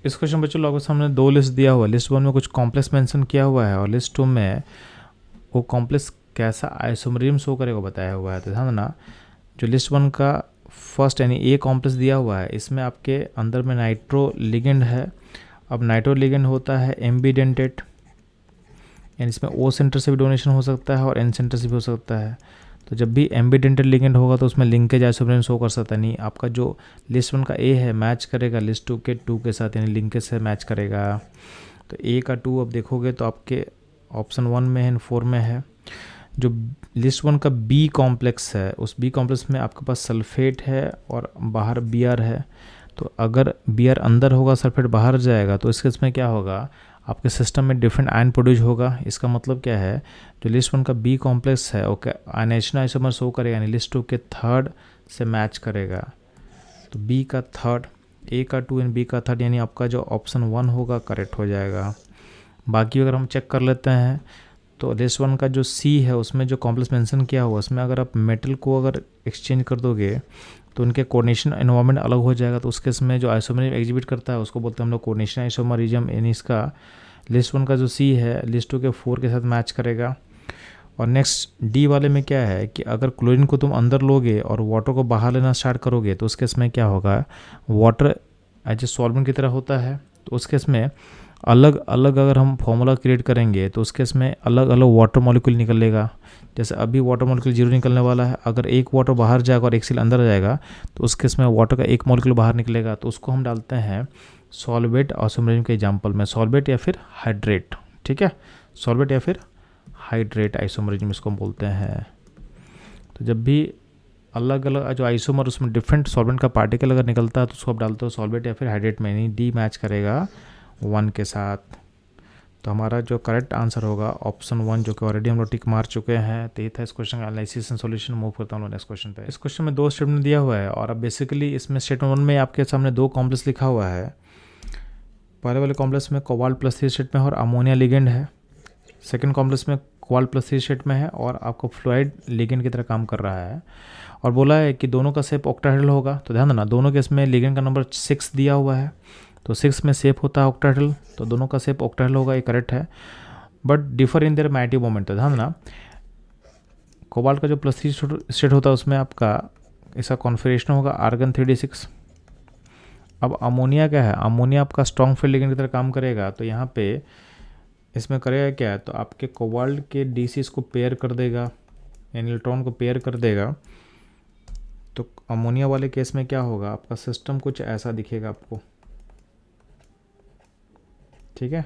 इस क्वेश्चन बच्चों लोगों के सामने दो लिस्ट दिया हुआ है। लिस्ट वन में कुछ कॉम्प्लेक्स मेंशन किया हुआ है और लिस्ट टू में वो कॉम्प्लेक्स कैसा आइसोमरिज्म शो करेगा बताया हुआ है। तो ध्यान देना, जो लिस्ट वन का फर्स्ट यानी ए कॉम्प्लेक्स दिया हुआ है, इसमें आपके अंदर में नाइट्रो लिगेंड है। अब नाइट्रो लिगेंड होता है एम्बीडेंटेड, यानी इसमें ओ सेंटर से भी डोनेशन हो सकता है और एन सेंटर से भी हो सकता है। तो जब भी एम्बीडेंटेड लिगेंड होगा तो उसमें लिंकेज आइसोमरिज्म शो कर सकता है। नहीं, आपका जो लिस्ट वन का ए है मैच करेगा लिस्ट टू के टू के साथ, यानी लिंकेज से मैच करेगा। तो ए का टू अब देखोगे तो आपके ऑप्शन वन में है, फोर में है। जो लिस्ट वन का बी कॉम्प्लेक्स है, उस बी कॉम्प्लेक्स में आपके पास सल्फेट है और बाहर बी आर है। तो अगर बी आर अंदर होगा, सल्फेट बाहर जाएगा, तो इस केस में क्या होगा, आपके सिस्टम में डिफरेंट आयन प्रोड्यूस होगा। इसका मतलब क्या है, जो लिस्ट वन का बी कॉम्प्लेक्स है ओके आयनेशन आइसोमर शो करेगा, यानी लिस्ट टू के थर्ड से मैच करेगा। तो बी का थर्ड, ए का टू एंड बी का थर्ड, यानी आपका जो ऑप्शन वन होगा करेक्ट हो जाएगा। बाकी अगर हम चेक कर लेते हैं तो लिस्ट वन का जो सी है उसमें जो कॉम्प्लेक्स मेंशन किया हुआ, उसमें अगर आप मेटल को अगर एक्सचेंज कर दोगे तो उनके कोऑर्डिनेशन एनवायरनमेंट अलग हो जाएगा। तो उसके इसमें जो आइसोमरिज्म एग्जिबिट करता है उसको बोलते हैं हम लोग कोऑर्डिनेशन आइसोमरिज्म। यानी इसका लिस्ट वन का जो सी है लिस्ट टू के फोर के साथ मैच करेगा। और नेक्स्ट डी वाले में क्या है कि अगर क्लोरीन को तुम अंदर लोगे और वाटर को बाहर लेना स्टार्ट करोगे तो उस केस में क्या होगा, वाटर एज ए सॉल्वेंट की तरह होता है। तो उस केस में अलग अलग अगर हम फॉर्मूला क्रिएट करेंगे तो उस केस में अलग अलग वाटर मॉलिक्यूल निकलेगा। जैसे अभी वाटर मॉलिक्यूल जीरो निकलने वाला है, अगर एक वाटर बाहर जाएगा और एक सेल अंदर जाएगा तो उस केस में वाटर का एक मॉलिक्यूल बाहर निकलेगा। तो उसको हम डालते हैं सॉल्वेट आइसोमरिज्म के एग्जांपल में, सॉल्वेट या फिर हाइड्रेट। ठीक है, सॉल्वेट या फिर हाइड्रेट आइसोमरिज्म इसको हम बोलते हैं। तो जब भी अलग अलग जो आइसोमर उसमें डिफरेंट सॉल्वेंट का पार्टिकल अगर निकलता है तो उसको आप डालते हो सॉल्वेट या फिर हाइड्रेट में, यानी डी मैच करेगा वन के साथ। तो हमारा जो करेक्ट आंसर होगा ऑप्शन वन, जो कि ऑलरेडी हम लोग टिक मार चुके हैं। तो ये था इस क्वेश्चन का एनालिसिस एंड सॉल्यूशन। मूव करता हूँ नेक्स्ट क्वेश्चन पे। इस क्वेश्चन में दो स्टेटमेंट दिया हुआ है और अब बेसिकली इसमें स्टेटमेंट वन में आपके सामने दो कॉम्प्लेक्स लिखा हुआ है। पहले वाले कॉम्प्लेक्स में कोबाल्ट प्लस थ्री स्टेट में और अमोनिया लिगेंड है। सेकेंड कॉम्प्लेक्स में कोबाल्ट प्लस थ्री स्टेट में है और आपको फ्लोराइड लिगेंड की तरह काम कर रहा है। और बोला है कि दोनों का शेप ऑक्टाहेड्रल होगा। तो ध्यान देना, दोनों के इसमें लिगेंड का नंबर 6 दिया हुआ है, तो 6 में शेप होता है ऑक्टाहेड्रल। तो दोनों का शेप ऑक्टाहेड्रल होगा, ये करेक्ट है। But differ in their magnetic moment. तो ध्यान देना, कोबाल्ट का जो प्लस थ्री स्टेट होता है उसमें आपका इसका कॉन्फिगरेशन होगा आर्गन 3d6। अब अमोनिया क्या है, अमोनिया आपका स्ट्रॉन्ग फील्ड लिगेंड की तरह काम करेगा। तो यहाँ पे इसमें करेगा क्या है, तो आपके कोबाल्ट के D6 को पेयर कर देगा, यानी इलेक्ट्रॉन को पेयर कर देगा। तो अमोनिया वाले केस में क्या होगा, आपका सिस्टम कुछ ऐसा दिखेगा आपको। ठीक है,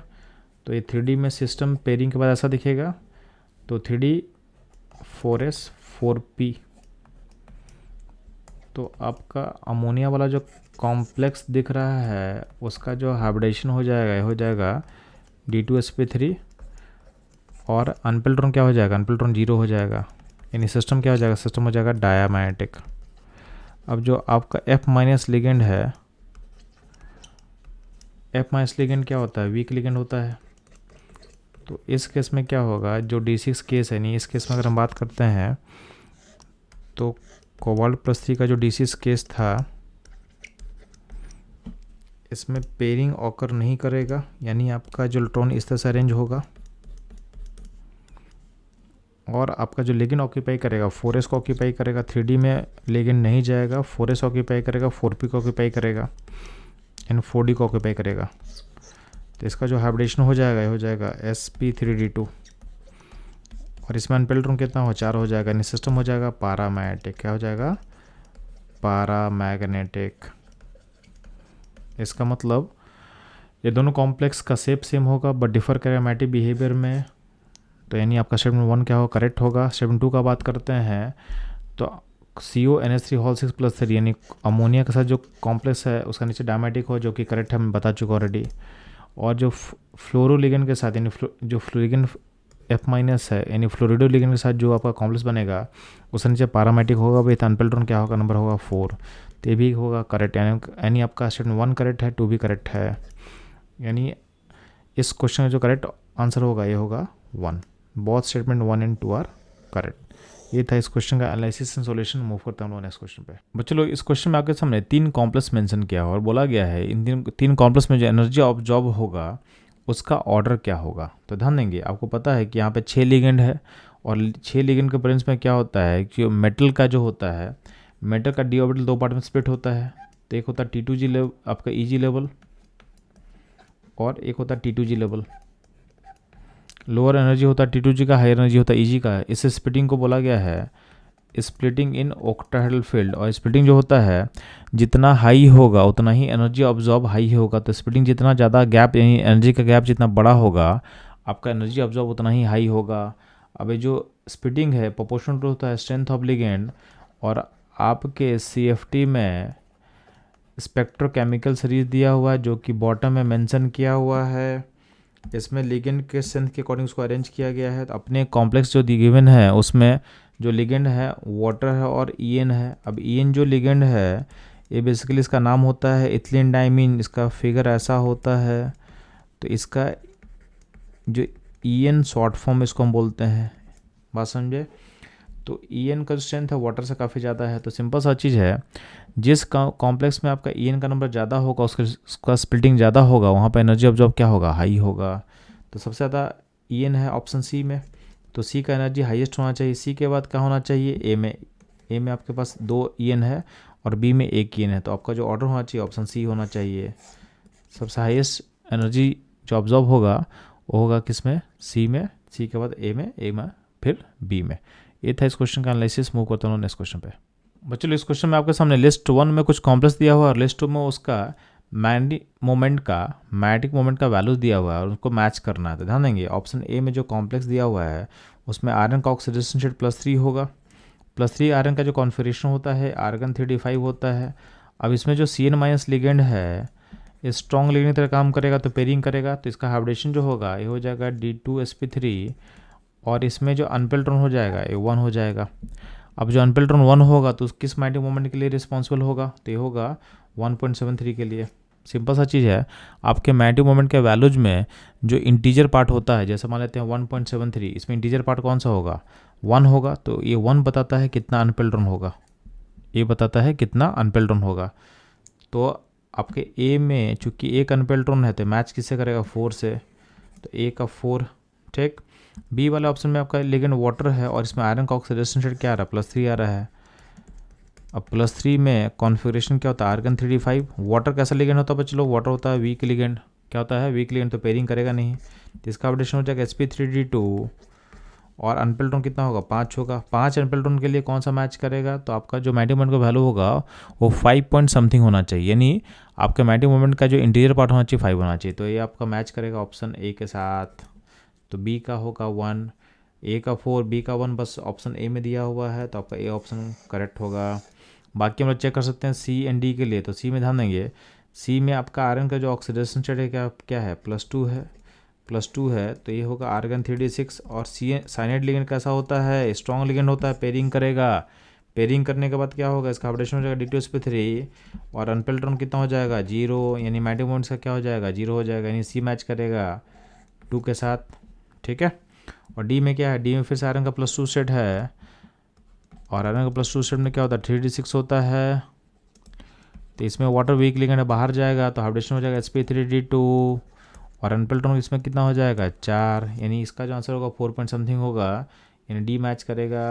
तो ये 3D में सिस्टम पेयरिंग के बाद ऐसा दिखेगा। तो 3D 4s 4p। तो आपका अमोनिया वाला जो कॉम्प्लेक्स दिख रहा है उसका जो हाइब्रिडेशन हो जाएगा, हो जाएगा D2sp3 और अनपेल्ट्रॉन क्या हो जाएगा, अनपेल्ट्रॉन जीरो हो जाएगा। यानी सिस्टम क्या हो जाएगा, सिस्टम हो जाएगा डायामैग्नेटिक। अब जो आपका F माइनस लिगेंड है, F माइनस लिगेंड क्या होता है, वीक लिगेंड होता है। तो इस केस में क्या होगा, जो D6 केस है, नहीं इस केस में अगर हम बात करते हैं तो कोबाल्ट प्लस थ्री का जो D6 केस था इसमें पेयरिंग ऑकर नहीं करेगा, यानी आपका जो इलेक्ट्रॉन इस तरह से अरेंज होगा और आपका जो लिगेंड ऑक्यूपाई करेगा 4s को ऑक्यूपाई करेगा। 3D में लिगेंड नहीं जाएगा, 4s ऑक्यूपाई करेगा, 4p को ऑक्यूपाई करेगा एंड 4d को ऑक्यूपाई करेगा। तो इसका जो हाइब्रिडेशन हो जाएगा, ये हो जाएगा sp3d2 और इसमें अनपेल्ट्रॉन कितना हो, 4 हो जाएगा। यानी सिस्टम हो जाएगा पैरामैग्नेटिक। क्या हो जाएगा, पैरामैग्नेटिक। इसका मतलब ये दोनों कॉम्प्लेक्स का शेप सेम होगा बट डिफर करेगा मैग्नेटिक बिहेवियर में। तो यानी आपका स्टेटमेंट वन क्या होगा, करेक्ट होगा। स्टेटमेंट टू का बात करते हैं तो CONH3 यानी अमोनिया के साथ जो कॉम्प्लेक्स है उसका नीचे डायमेटिक हो, जो कि करेक्ट है, मैं बता चुका ऑलरेडी। और जो फ्लोरोलिगेंड के साथ यानी जो फ्लोरिगेंड F माइनस है, यानी फ्लोरिडो लिगेंड के साथ जो आपका कॉम्प्लेक्स बनेगा उसका नीचे पैरामेटिक होगा। विथ अनपेल्ट्रॉन क्या होगा, नंबर होगा 4। तो ये भी होगा करेक्ट, यानी आपका स्टेटमेंट वन करेक्ट है, टू भी करेक्ट है। यानी इस क्वेश्चन का जो करेक्ट आंसर होगा ये होगा 1। Both statement 1 and 2 are correct. ये था इस क्वेश्चन का एनालिसिस एंड सॉल्यूशन। मूव करते हैं हम लोग नेक्स्ट क्वेश्चन पे। बच्चों लोग इस क्वेश्चन में आपके सामने 3 कॉम्प्लेक्स मेंशन किया है और बोला गया है इन तीन कॉम्प्लेक्स में जो एनर्जी ऑब्जॉर्ब होगा उसका ऑर्डर क्या होगा। तो ध्यान देंगे, आपको पता है कि यहाँ पे 6 लिगेंड है और 6 लिगेंड के प्रेजेंस में क्या होता है कि मेटल का जो होता है, मेटल का डी ऑर्बिटल 2 पार्ट में स्प्लिट होता है। तो एक होता है T2G लेवल, आपका EG लेवल, और एक होता है T2G लेवल। लोअर एनर्जी होता है T2G का, हायर एनर्जी होता है EG का। इस स्प्लिटिंग को बोला गया है स्प्लिटिंग इन ऑक्टाहेड्रल फील्ड। और स्प्लिटिंग जो होता है जितना हाई होगा उतना ही एनर्जी ऑब्जॉर्ब हाई होगा। तो स्प्लिटिंग जितना ज़्यादा गैप, यानी एनर्जी का गैप जितना बड़ा होगा आपका एनर्जी ऑब्जॉर्ब उतना ही हाई होगा। अब ये जो स्प्लिटिंग है प्रोपोर्शनल टू होता है स्ट्रेंथ ऑफ लिगेंड। और आपके CFT में स्पेक्ट्रोकेमिकल सीरीज दिया हुआ है जो कि बॉटम में मेंशन किया हुआ है। इसमें लिगेंड के स्ट्रेंथ के अकॉर्डिंग उसको अरेंज किया गया है। तो अपने कॉम्प्लेक्स जो गिवन है उसमें जो लिगेंड है वाटर है और EN है। अब EN जो लिगेंड है ये बेसिकली इसका नाम होता है इथिलीन डाइमीन। इसका फिगर ऐसा होता है। तो इसका जो EN शॉर्ट फॉर्म इसको हम बोलते हैं, बात समझे। तो EN का जो स्ट्रेंथ है वाटर से काफ़ी ज़्यादा है। तो सिंपल सा चीज़ है, जिस कॉम्प्लेक्स में आपका EN का नंबर ज़्यादा होगा उसका स्प्लिटिंग ज़्यादा होगा, वहाँ पर एनर्जी ऑब्जॉर्ब क्या होगा, हाई होगा। तो सबसे ज़्यादा EN है ऑप्शन C में। तो C का एनर्जी हाईएस्ट होना चाहिए। C के बाद क्या होना चाहिए, A में। A में आपके पास 2 EN है और B में 1 EN है। तो आपका जो ऑर्डर होना चाहिए ऑप्शन C होना चाहिए। सबसे हाईएस्ट एनर्जी जो ऑब्जॉर्ब होगा वो होगा किस में, C में। C के बाद A में फिर B में। ये था इस क्वेश्चन का एनालिसिस। मूव करता हूँ नेक्स्ट क्वेश्चन पे। बच्चों इस क्वेश्चन में आपके सामने लिस्ट 1 में कुछ कॉम्प्लेक्स दिया हुआ है और लिस्ट 2 में उसका मैग्नेटिक मोमेंट का वैल्यू दिया हुआ है और उसको मैच करना है। तो ध्यान देंगे ऑप्शन A में जो कॉम्प्लेक्स दिया हुआ है उसमें आयरन का ऑक्सीडेशन स्टेट +3 होगा। +3 आयरन का जो कॉन्फिगरेशन होता है आर्गन 3d5 होता है। अब इसमें जो CN- लिगेंड है स्ट्रॉन्ग लिगेंड की तरह काम करेगा तो पेयरिंग करेगा। तो इसका हाइब्रिडेशन जो होगा ये हो जाएगा D2sp3 और इसमें जो अनपेल्ट्रॉन हो जाएगा ये 1 हो जाएगा। अब जो अनपेल्ट्रॉन 1 होगा तो किस मैग्नेटिक मोमेंट के लिए रिस्पॉन्सिबल होगा, तो ये होगा 1.73 के लिए। सिंपल सा चीज़ है, आपके मैग्नेटिक मोमेंट के वैल्यूज में जो इंटीजर पार्ट होता है, जैसे मान लेते हैं 1.73, इसमें इंटीजर पार्ट कौन सा होगा, 1 होगा। तो ये 1 बताता है कितना अनपेल्ट्रॉन होगा, ये बताता है कितना अनपेल्ट्रॉन होगा। तो आपके A में चूंकि एक अनपेल्ट्रॉन है तो मैच किससे करेगा, 4 से। तो A का 4, ठीक। B वाले ऑप्शन में आपका लिगेंड वाटर है और इसमें आयरन का ऑक्सीडेशन स्टेट क्या आ रहा है, +3 आ रहा है। अब +3 में कॉन्फ़िगरेशन क्या होता है, आर्गन 3d5। वाटर कैसा लिगेंड होता है बच्चे लोग, वाटर होता है वीक लिगेंड। क्या होता है, वीक लिगेंड, तो पेयरिंग करेगा नहीं। तो इसका अपडेशन हो जाएगा sp3d2 और अनपेल्ट्रॉन कितना होगा, 5 होगा। 5 अनपेल्ट्रॉन के लिए कौन सा मैच करेगा, तो आपका जो मैग्नेटिक मोमेंट का वैल्यू होगा वो 5 पॉइंट समथिंग होना चाहिए, यानी आपका मैग्नेटिक मोमेंट का जो इंटीरियर पार्ट होना चाहिए 5 होना चाहिए। तो ये आपका मैच करेगा ऑप्शन A के साथ। तो B का होगा 1, A का 4, B का 1, बस ऑप्शन A में दिया हुआ है तो आपका A ऑप्शन करेक्ट होगा। बाकी हम लोग चेक कर सकते हैं C एंड D के लिए। तो C में ध्यान देंगे, C में आपका आयरन का जो ऑक्सीडेशन स्टेट है क्या है, +2 है। तो ये होगा आर्गन 3d6। और साइनाइड लिगेंड कैसा होता है, स्ट्रॉन्ग लिगेंड होता है, पेयरिंग करेगा। पेयरिंग करने के बाद क्या होगा, इसका हाइब्रिडेशन हो जाएगा D2sp3 और अनपेल्ट्रॉन कितना हो जाएगा, 0, यानी मैग्नेटिक मोमेंट का क्या हो जाएगा, 0 हो जाएगा, यानी C मैच करेगा 2 के साथ, ठीक है। और D में क्या है, D में फिर से आयरन का +2 सेट है और आयरन का +2 सेट में क्या होता है, 3d6 होता है। तो इसमें वाटर वीक लिगेंड है, बाहर जाएगा तो हाइब्रिडेशन हो जाएगा sp3d2 और अनपेल्ट्रॉन इसमें कितना हो जाएगा, 4, यानी इसका जो आंसर होगा 4 पॉइंट समथिंग होगा, यानी D मैच करेगा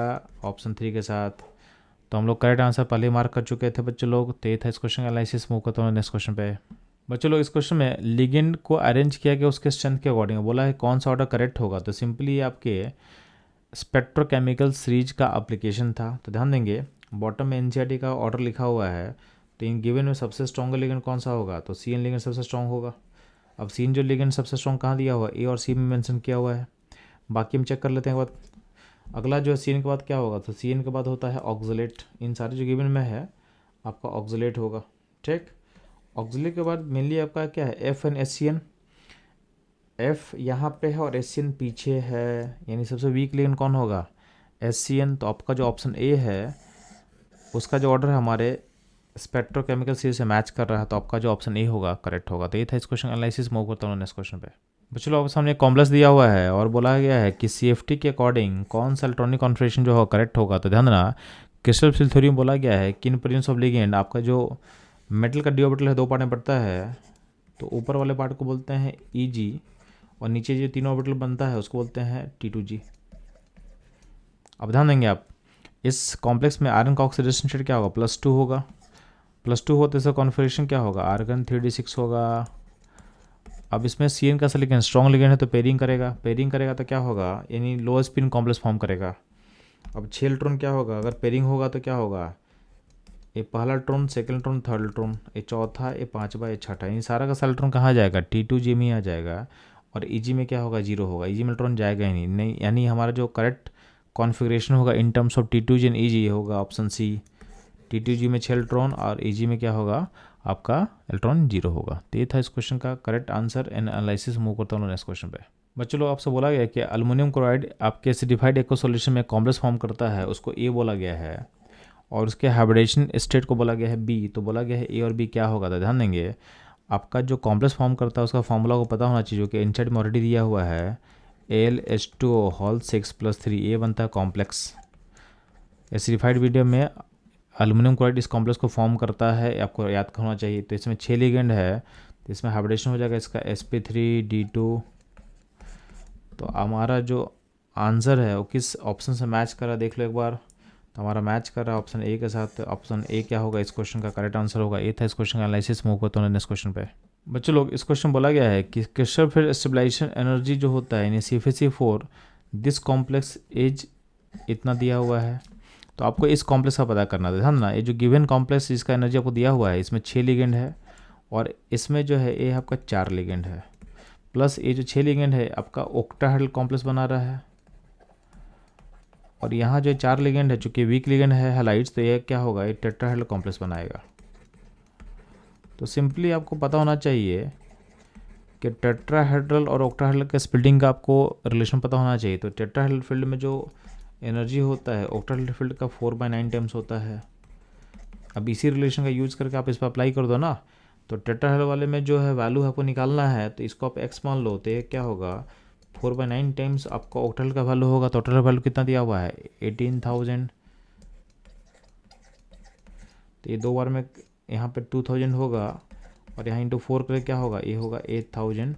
ऑप्शन 3 के साथ। तो हम लोग करेक्ट आंसर पहले मार्क कर चुके थे बच्चों लोग। तो ये था इस क्वेश्चन का एनालिसिस। मूव करता हूँ नेक्स्ट क्वेश्चन पे। बच्चों लोग इस क्वेश्चन में लिगेंड को अरेंज किया गया उसके स्ट्रेंथ के अकॉर्डिंग, बोला है कौन सा ऑर्डर करेक्ट होगा। तो सिंपली आपके स्पेक्ट्रोकेमिकल सीरीज का एप्लीकेशन था। तो ध्यान देंगे बॉटम में NCERT का ऑर्डर लिखा हुआ है। तो इन गिवन में सबसे स्ट्रॉन्ग लिगेंड कौन सा होगा, तो CN लिगेंड सबसे स्ट्रॉन्ग होगा। अब CN जो लिगेंड सबसे स्ट्रॉन्ग कहाँ दिया हुआ है, A और C में मेंशन किया हुआ है। बाकी हम चेक कर लेते हैं बाद। अगला जो है CN के बाद क्या होगा, तो CN के बाद होता है ऑक्सलेट। इन सारे जो गिवन में है आपका ऑक्सलेट होगा, ठीक। ऑक्सलेट के बाद मेनली आपका क्या है, F एंड SCN। F यहाँ पे है और SCN पीछे है, यानी सबसे वीक लिगेंड कौन होगा, SCN। तो आपका जो ऑप्शन A है उसका जो ऑर्डर है हमारे स्पेक्ट्रोकेमिकल सीरीज से मैच कर रहा है, तो आपका जो ऑप्शन A होगा करेक्ट होगा। तो ये था इस क्वेश्चन एनालिसिस। मूव करता हूँ नेक्स्ट क्वेश्चन पे। बच्चों लोगों के सामने एक कॉम्प्लेक्स दिया हुआ है और बोला गया है कि CFT के अकॉर्डिंग कौन सा इलेक्ट्रॉनिक कॉन्फ़िगरेशन जो हो करेक्ट होगा। तो ध्यान देना, क्रिस्टल फिल थ्योरी में बोला गया है कि इन प्रेजेंस ऑफ लिगेंड आपका जो मेटल का डी ऑर्बिटल है 2 पार्ट में बढ़ता है। तो ऊपर वाले पार्ट को बोलते हैं EG और नीचे जो 3 ऑर्बिटल बनता है उसको बोलते हैं T2G। अब ध्यान देंगे आप, इस कॉम्प्लेक्स में आयरन का ऑक्सीडेशन स्टेट क्या होगा, +2 होगा। +2 हो तो इसका कॉन्फ़िगरेशन क्या होगा, आर्गन 3d6 होगा। अब इसमें CN का लिगेंड स्ट्रॉन्ग लिगेंड है तो पेयरिंग करेगा तो क्या होगा, यानी लोअर स्पिन कॉम्प्लेक्स फॉर्म करेगा। अब 6 इलेक्ट्रॉन क्या होगा, अगर पेयरिंग होगा तो क्या होगा, ये पहला electron, second electron, third electron, ये चौथा, ये पांचवा, ये छठा, ये सारा का सारा इलेक्ट्रॉन कहाँ जाएगा, T2G में आ जाएगा। और EG में क्या होगा, 0 होगा, EG में इलेक्ट्रॉन जाएगा ही नहीं, यानी हमारा जो करेक्ट कॉन्फ़िगरेशन होगा in terms of T2G and EG होगा ऑप्शन C। T2G में 6 इलेक्ट्रॉन और EG में क्या होगा, आपका इलेक्ट्रॉन 0 होगा। तो ये था इस क्वेश्चन का correct answer and analysis. Move करता हूँ नेक्स्ट क्वेश्चन पे। बच्चों लोग आपसे बोला गया कि अल्युमिनियम क्लोराइड आपके एसिडिफाइड एक्वा सॉल्यूशन में कॉम्प्लेक्स फॉर्म करता है, उसको A बोला गया है, और उसके हाइब्रिडेशन स्टेट को बोला गया है B। तो बोला गया है A और B क्या होगा। तो ध्यान देंगे, आपका जो कॉम्प्लेक्स फॉर्म करता है उसका फॉर्मूला को पता होना चाहिए, जो कि इनसाइड में ऑलरेडी दिया हुआ है, AlH2O होल 6 + 3, ये बनता है कॉम्प्लेक्स। एसिडिफाइड मीडियम में अल्युमिनियम क्लोराइड इस कॉम्प्लेक्स को फॉर्म करता है, आपको याद होना चाहिए। तो इसमें 6 लिगेंड है, तो इसमें हाइब्रिडेशन हो जाएगा इसका sp3d2। तो हमारा जो आंसर है वो किस ऑप्शन से मैच कर रहा है देख लो एक बार। तो हमारा मैच कर रहा है ऑप्शन A के साथ। ऑप्शन A क्या होगा, इस क्वेश्चन का करेक्ट आंसर होगा A था इस क्वेश्चन का एनालिसिस। मूव करते हैं नेक्स्ट क्वेश्चन पे। बच्चों लोग, इस क्वेश्चन बोला गया है कि क्रिस्टल फिर स्टेबलाइजेशन एनर्जी जो होता है यानी CFeC4 दिस कॉम्प्लेक्स एज इतना दिया हुआ है। तो आपको इस कॉम्प्लेक्स का पता करना था। ध्यान ना, ये जो गिवन कॉम्प्लेक्स जिसका एनर्जी आपको दिया हुआ है, इसमें 6 लिगेंड है और इसमें जो है ये आपका 4 लिगेंड है, प्लस ये जो 6 लिगेंड है आपका ऑक्टाहेड्रल कॉम्प्लेक्स बना रहा है। और यहाँ जो 4 लिगेंड है, चूँकि वीक लिगेंड है हैलाइड्स, तो ये क्या होगा, ये टेट्राहेड्रल कॉम्प्लेक्स बनाएगा। तो सिंपली आपको पता होना चाहिए कि टेट्राहेड्रल और ऑक्टाहेड्रल के स्प्लिटिंग का आपको रिलेशन पता होना चाहिए। तो टेट्राहेड्रल फील्ड में जो एनर्जी होता है ऑक्टाहेड्रल फील्ड का 4/9 टाइम्स होता है। अब इसी रिलेशन का यूज़ करके आप इस पर अप्लाई कर दो ना। तो टेट्राहेड्रल वाले में जो है वैल्यू आपको निकालना है, तो इसको आप x मान लो, तो ये क्या होगा 4/9 टाइम्स आपका ऑक्टाहेड्रल का वैल्यू होगा। तो ऑक्टाहेड्रल वैल्यू कितना दिया हुआ है 18,000। तो ये 2 बार में यहाँ पे 2000 होगा और यहाँ इंटू 4 करके क्या होगा, ये होगा 8000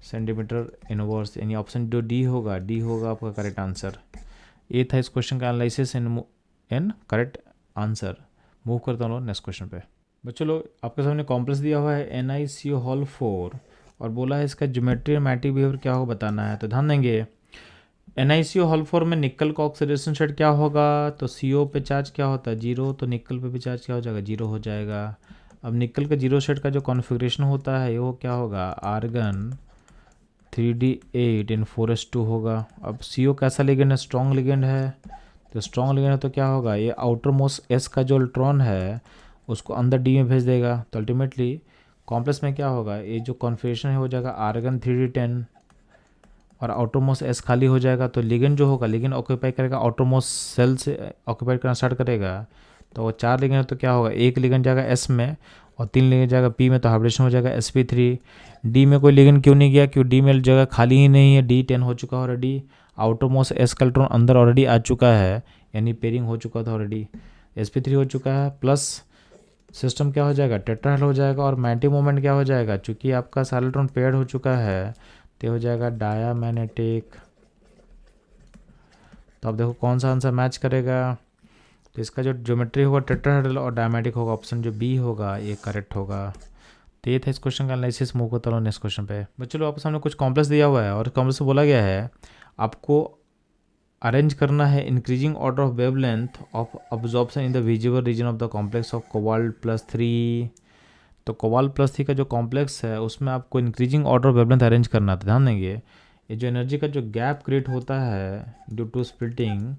सेंटीमीटर इनवर्स, यानी ऑप्शन जो D होगा आपका करेक्ट आंसर। ये था इस क्वेश्चन का analysis and correct answer. Move करता हूँ नेक्स्ट क्वेश्चन पे। बच्चों लोग, आपके सामने कॉम्प्लेक्स दिया हुआ है NiCO होल 4 और बोला है इसका ज्योमेट्री और मैट्रिक बिहेवियर क्या होगा बताना है। तो ध्यान देंगे, NiCO होल 4 में निकल का ऑक्सीडेशन स्टेट क्या होगा, तो CO पे चार्ज क्या होता है 0, तो निकल पे भी चार्ज क्या हो जाएगा 0 हो जाएगा। अब निकल का 0 स्टेट का जो कॉन्फ़िगरेशन होता है वो क्या होगा, आर्गन 3d8 इन 4s2 होगा। अब CO कैसा लिगेंड है, स्ट्रॉन्ग लिगेंड है। तो स्ट्रॉन्ग लिगेंड है तो क्या होगा, ये आउटर मोस्ट S का जो इलेक्ट्रॉन है उसको अंदर D में भेज देगा। तो अल्टीमेटली कॉम्प्लेक्स में क्या होगा, ये जो कॉन्फ़िगरेशन है हो जाएगा आर्गन 3d10 और आउटर मोस्ट S खाली हो जाएगा। तो लिगेंड जो होगा, लिगेंड ऑक्यूपाई करेगा आउटर मोस्ट सेल से ऑक्यूपाई करना स्टार्ट करेगा। तो वो 4 लिगेंड है तो क्या होगा, एक लिगेंड जाएगा S में और 3 लिगेंड जाएगा P में, तो हाइब्रिडेशन हो जाएगा sp3। D में कोई लिगेंड क्यों नहीं गया, क्योंकि D में जगह खाली ही नहीं है, D10 हो चुका है ऑलरेडी। आउटर मोस्ट S का इलेक्ट्रॉन अंदर ऑलरेडी आ चुका है, यानी पेयरिंग हो चुका था ऑलरेडी, sp3 हो चुका है। प्लस सिस्टम क्या हो जाएगा, टेट्राहेड्रल हो जाएगा। और मैग्नेटिक मोमेंट क्या हो जाएगा, चूँकि आपका सारा इलेक्ट्रॉन पेयर्ड हो चुका है तो हो जाएगा डायामैग्नेटिक। तो अब देखो कौन सा आंसर मैच करेगा। तो इसका जो ज्योमेट्री होगा टेट्राहेड्रल और डायमेटिक होगा, ऑप्शन जो B होगा ये करेक्ट होगा। तो ये था इस क्वेश्चन का एनालिसिस। मूव करता हूँ नेक्स्ट क्वेश्चन पे। बच्चों लोग, आपके सामने कुछ कॉम्प्लेक्स दिया हुआ है और कॉम्प्लेक्स से बोला गया है आपको अरेंज करना है increasing order of wavelength of absorption in the visible region of the complex of cobalt +3। तो कोबाल्ट +3 का जो कॉम्प्लेक्स है उसमें आपको increasing order of wavelength arrange करना था। ध्यान देंगे, ये जो एनर्जी का जो गैप क्रिएट होता है ड्यू टू स्प्लिटिंग,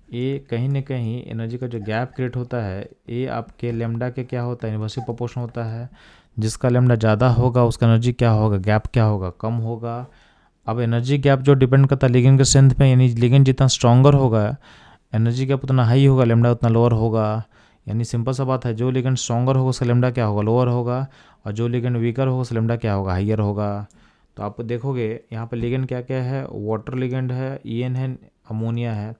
ये कहीं ना कहीं एनर्जी का जो गैप क्रिएट होता है ये आपके लेमडा के क्या होता है, इन्वर्सली प्रोपोर्शन होता है। जिसका लेमडा ज़्यादा होगा उसका एनर्जी क्या होगा, गैप क्या होगा, कम होगा। अब एनर्जी गैप जो डिपेंड करता है लिगेंड के स्ट्रेंथ पे, यानी लिगेंड जितना स्ट्रॉन्गर होगा एनर्जी गैप उतना हाई होगा, लेमडा उतना लोअर होगा। यानी सिंपल सा बात है, जो लिगेंड स्ट्रॉन्गर होगा उसका लेमडा क्या होगा, लोअर होगा, और जो लिगेंड वीकर होगा उसका लेमडा क्या होगा, हाइयर होगा। तो आप देखोगे यहाँ पे लिगेंड क्या क्या है, वाटर लिगेंड है, EN है, अमोनिया है।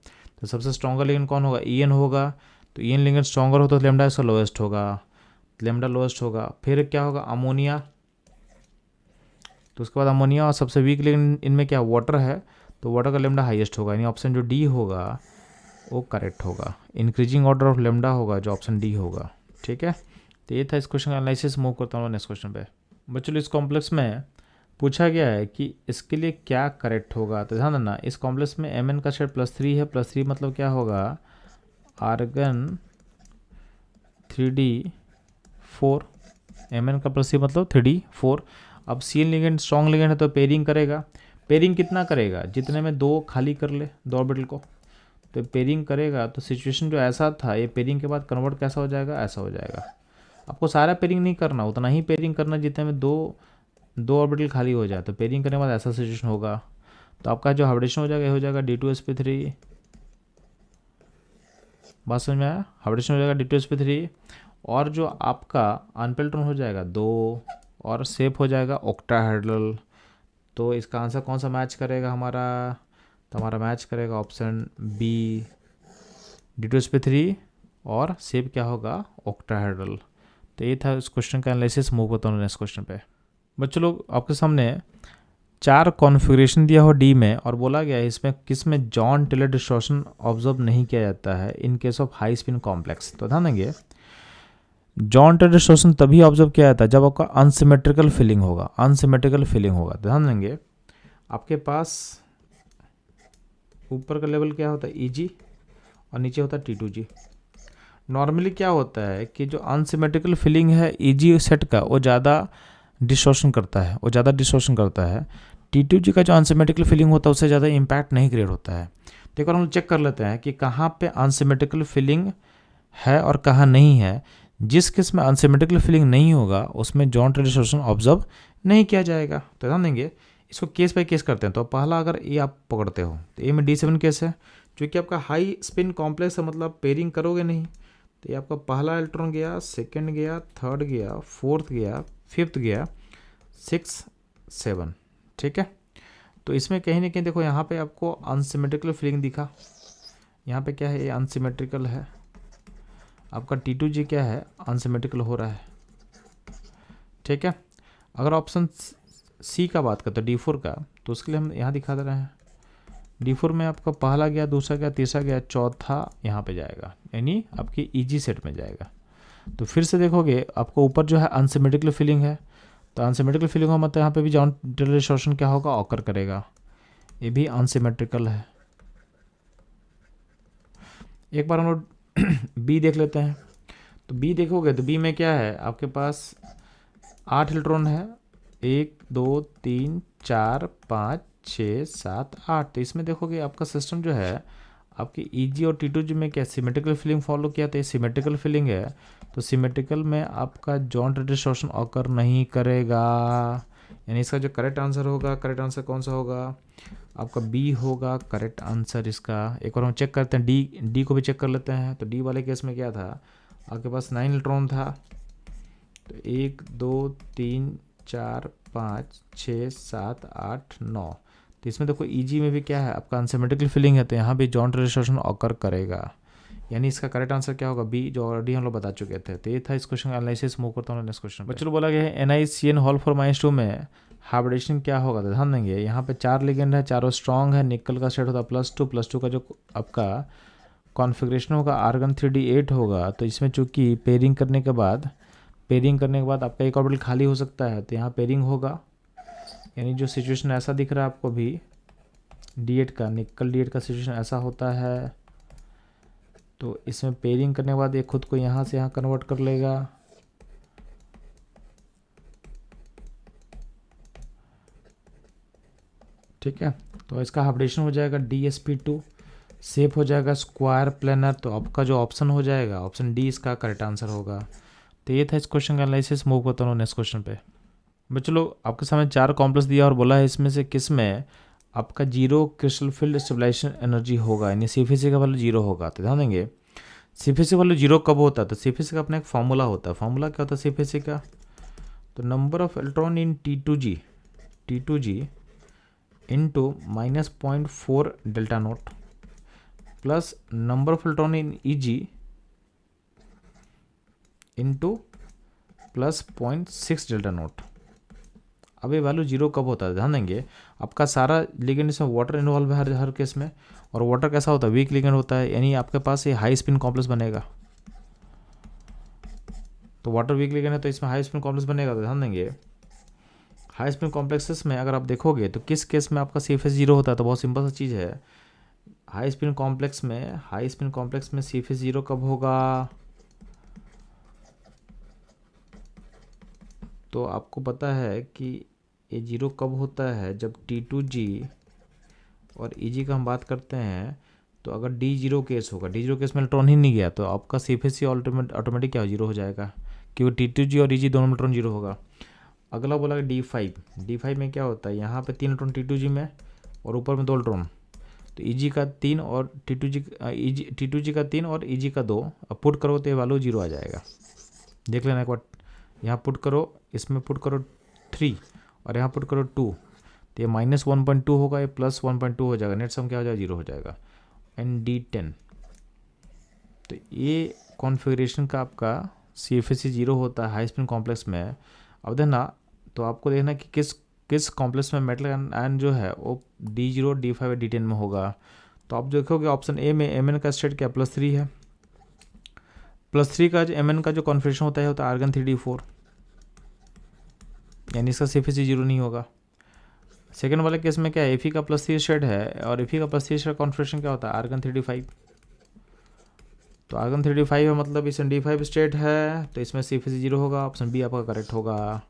तो सबसे स्ट्रॉन्गर लिगेंड कौन होगा, EN होगा। तो EN लिगेंड स्ट्रॉन्गर होता है तो लेमडा इसका लोएस्ट होगा, लेमडा लोएस्ट होगा। फिर क्या होगा, अमोनिया। तो उसके बाद अमोनिया, और सबसे वीक लिगेंड इनमें क्या, वाटर है, तो वाटर का लेमडा हाईएस्ट होगा, यानी ऑप्शन जो डी होगा वो करेक्ट होगा। इंक्रीजिंग ऑर्डर ऑफ लेमडा होगा जो ऑप्शन डी होगा। ठीक है, तो ये था इस क्वेश्चन का एनालिसिस। मूव करता हूँ नेक्स्ट क्वेश्चन पे। बच्चों इस कॉम्प्लेक्स में पूछा गया है कि इसके लिए क्या करेक्ट होगा। तो ध्यान देना, इस कॉम्प्लेक्स में Mn का शेड +3 है, +3 मतलब क्या होगा, आर्गन 3d4, Mn का +3 मतलब 3d4। अब CN लिगेंड स्ट्रॉन्ग लिगेंड है तो पेयरिंग करेगा। पेयरिंग कितना करेगा, जितने में 2 खाली कर ले 2 ऑर्बिटल को, तो पेयरिंग करेगा। तो सिचुएशन जो ऐसा था, ये पेयरिंग के बाद कन्वर्ट कैसा हो जाएगा, ऐसा हो जाएगा। आपको सारा पेयरिंग नहीं करना, उतना ही पेयरिंग करना जितने में दो ऑर्बिटल खाली हो जाए। तो पेयरिंग करने के बाद ऐसा सिचुएशन होगा। तो आपका जो हाइब्रिडेशन हो जाएगा, ये हो जाएगा D2sp3। बात समझ में आया, हाइब्रिडेशन हो जाएगा D2sp3। और जो आपका अनपेल्ट्रॉन हो जाएगा 2, और सेप हो जाएगा ऑक्टाहेड्रल। तो इसका आंसर कौन सा मैच करेगा हमारा, तो हमारा मैच करेगा ऑप्शन बी, D2sp3 और सेप क्या होगा, ऑक्टाहेड्रल। तो ये था इस क्वेश्चन का एनालिसिस। मूव करता हूँ नेक्स्ट क्वेश्चन पे। बच्चों लोग आपके सामने 4 कॉन्फ़िगरेशन दिया हो डी में, और बोला गया है इसमें किस में जॉन टेलर डिस्टॉर्शन ऑब्जर्व नहीं किया जाता है in case of high spin complex. तो ध्यान देंगे, जॉन टेलर डिस्टॉर्शन तभी ऑब्जर्व किया जाता है जब आपका अनसिमेट्रिकल फिलिंग होगा, अनसिमेट्रिकल फिलिंग होगा। ध्यान देंगे, आपके पास ऊपर का लेवल क्या होता है, EG, और नीचे होता है T2G। नॉर्मली क्या होता है कि जो अनसिमेट्रिकल फिलिंग है EG सेट का, वो ज़्यादा डिस्टॉर्शन करता है, वो ज़्यादा डिस्टॉर्शन करता है। T2G का जो अनसिमेट्रिकल फिलिंग होता है उससे ज़्यादा इम्पैक्ट नहीं क्रिएट होता है। तो एक बार हम चेक कर लेते हैं कि कहाँ पे अनसिमेट्रिकल फिलिंग है और कहाँ नहीं है। जिस केस में अनसिमेट्रिकल फिलिंग नहीं होगा उसमें जॉन टेलर डिस्टॉर्शन ऑब्जर्व नहीं किया जाएगा। तो ध्यान देंगे, इसको केस बाय केस करते हैं। तो पहला अगर ए आप पकड़ते हो तो ए में D7 केस है, जो कि आपका हाई स्पिन कॉम्प्लेक्स है, मतलब पेयरिंग करोगे नहीं। तो ये आपका पहला इलेक्ट्रॉन गया, सेकंड गया, थर्ड गया, फोर्थ गया, फिफ्थ गया, 6, 7। ठीक है, तो इसमें कहीं ना कहीं देखो यहाँ पे आपको अनसिमेट्रिकल फिलिंग दिखा। यहाँ पे क्या है, ये अनसिमेट्रिकल है। आपका T2G क्या है, अनसिमेट्रिकल हो रहा है। ठीक है, अगर ऑप्शन सी का बात करते हैं D4 का, तो उसके लिए हम यहाँ दिखा दे रहे हैं। D4 में आपका पहला गया, दूसरा गया, तीसरा गया, चौथा यहाँ पे जाएगा, यानी आपकी EG सेट में जाएगा। तो फिर से देखोगे आपको ऊपर जो है अनसिमेट्रिकल फिलिंग है, तो अनसिमेट्रिकल फिलिंग हो मतलब यहाँ पे भी जॉन टेलर डिस्टॉर्शन क्या होगा, ऑकर करेगा। ये भी अनसिमेट्रिकल है। एक बार हम लोग बी देख लेते हैं। तो बी देखोगे तो बी में क्या है, आपके पास 8 इलेक्ट्रॉन है, 1 2 3 4 5 6 7 8। तो इसमें देखोगे आपका सिस्टम जो है, आपकी EG और T2G में क्या सिमेट्रिकल फिलिंग फॉलो किया, तो ये सिमेट्रिकल फिलिंग है। तो सिमेट्रिकल में आपका जॉन टेलर डिस्टॉर्शन ऑकर नहीं करेगा, यानी इसका जो करेक्ट आंसर होगा, करेक्ट आंसर कौन सा होगा, आपका बी होगा करेक्ट आंसर इसका। एक बार हम चेक करते हैं, डी को भी चेक कर लेते हैं। तो डी वाले केस में क्या था, आपके पास 9 इलेक्ट्रॉन था। तो 1 2 3 4 5 6 7 8 9। तो इसमें देखो EG में भी क्या है, आपका अनसिमेट्रिकल फिलिंग है, तो यहाँ भी जॉन टेलर डिस्टॉर्शन ऑकर करेगा, यानी इसका करेक्ट आंसर क्या होगा, बी, जो ऑलरेडी हम लोग बता चुके थे। तो ये था इस क्वेश्चन का एनालिसिस। मूव करता हूँ नेक्स्ट क्वेश्चन। बच्चों बोला गया है NiCN होल फॉर -2 में हाइब्रिडेशन क्या होगा। तो ध्यान देंगे, यहाँ पे 4 लिगेंड है, चारों स्ट्रॉन्ग है, निकल का सेट होता है +2 का जो आपका कॉन्फ़िगरेशन होगा आर्गन 3d8 होगा। तो इसमें चूंकि पेयरिंग करने के बाद आपका एक ऑर्बिटल खाली हो सकता है, तो यहाँ पेयरिंग होगा, यानी जो सिचुएशन ऐसा दिख रहा है आपको भी D8 का, निकल D8 का सिचुएशन ऐसा होता है। तो इसमें पेयरिंग करने के बाद ये खुद को यहाँ से यहाँ कन्वर्ट कर लेगा। ठीक है, तो इसका हाइब्रिडेशन हो जाएगा DsP2, सेप हो जाएगा स्क्वायर प्लेनर। तो आपका जो ऑप्शन हो जाएगा, ऑप्शन डी इसका करेक्ट आंसर होगा। तो ये था इस क्वेश्चन का एनालिसिस। मूव करता हूँ नेक्स्ट क्वेश्चन पे। बच्चों लोग आपके सामने 4 कॉम्प्लेक्स दिया और बोला है इसमें से किस में आपका 0 क्रिस्टल फील्ड स्टेबलाइजेशन एनर्जी होगा, यानी CFC का वैल्यू 0 होगा। तो ध्यान देंगे, CFC वैल्यू 0 कब होता है, तो CFC का अपना एक फॉर्मूला होता है। फॉर्मूला क्या होता है CFC का, तो number of electron in T2G T2G into -0.4 delta naught plus number of electron in Eg into plus 0.6 delta naught. अब ये वैल्यू जीरो कब होता है, ध्यान देंगे आपका सारा लिगेंड इसमें वाटर इन्वॉल्व है हर केस में, और वाटर कैसा होता है, वीक लिगेंड होता है, यानी आपके पास ये हाई स्पिन कॉम्प्लेक्स बनेगा। तो वाटर वीक लिगेंड है तो इसमें हाई स्पिन कॉम्प्लेक्स बनेगा। तो ध्यान देंगे हाई स्पिन कॉम्प्लेक्सेस में अगर आप देखोगे तो किस केस में आपका CFS जीरो होता है, तो बहुत सिंपल सा चीज़ है, हाई स्पिन कॉम्प्लेक्स में CFS जीरो कब होगा, तो आपको पता है कि ये जीरो कब होता है, जब T2G और Eg का हम बात करते हैं तो अगर D जीरो केस होगा, D जीरो केस में इलेक्ट्रॉन ही नहीं गया तो आपका CFS ऑटोमेटिक क्या जीरो हो जाएगा, क्योंकि T2G और Eg दोनों में इलेक्ट्रॉन जीरो होगा। अगला बोला D5 में क्या होता है, यहाँ पे 3 इलेक्ट्रॉन T2G में और ऊपर में 2 इलेक्ट्रॉन, तो Eg का 3 और T2G का 3 और Eg का 2, अब पुट करो तो ये वैल्यू जीरो आ जाएगा। देख लेना एक बार, यहाँ पुट करो, इसमें पुट करो 3 और यहाँ पुट करो 2, तो ये -1.2 होगा, ये +1.2 हो जाएगा, नेट सम क्या हो जाएगा, जीरो हो जाएगा। एंड D10, तो ये कॉन्फ़िगरेशन का आपका CFS जीरो होता है हाई स्पिन कॉम्प्लेक्स में। अब देखना, तो आपको देखना कि किस कॉम्प्लेक्स में मेटल आयन जो है वो D0, D5 और D10 में होगा। तो आप देखोगे ऑप्शन ए में Mn का स्टेट क्या +3 है, +3 का जो Mn का जो कॉन्फ़िगरेशन होता है आर्गन 3d4, यानी इसका CFS जीरो नहीं होगा। सेकेंड वाले केस में क्या है, Fe का +3 स्टेट है और Fe का +3 स्टेट कॉन्फ़िगरेशन क्या होता है, आर्गन 3d5, तो आर्गन 3d5 है मतलब इसमें D5 स्टेट है तो इसमें CFS जीरो होगा, ऑप्शन बी आपका करेक्ट होगा।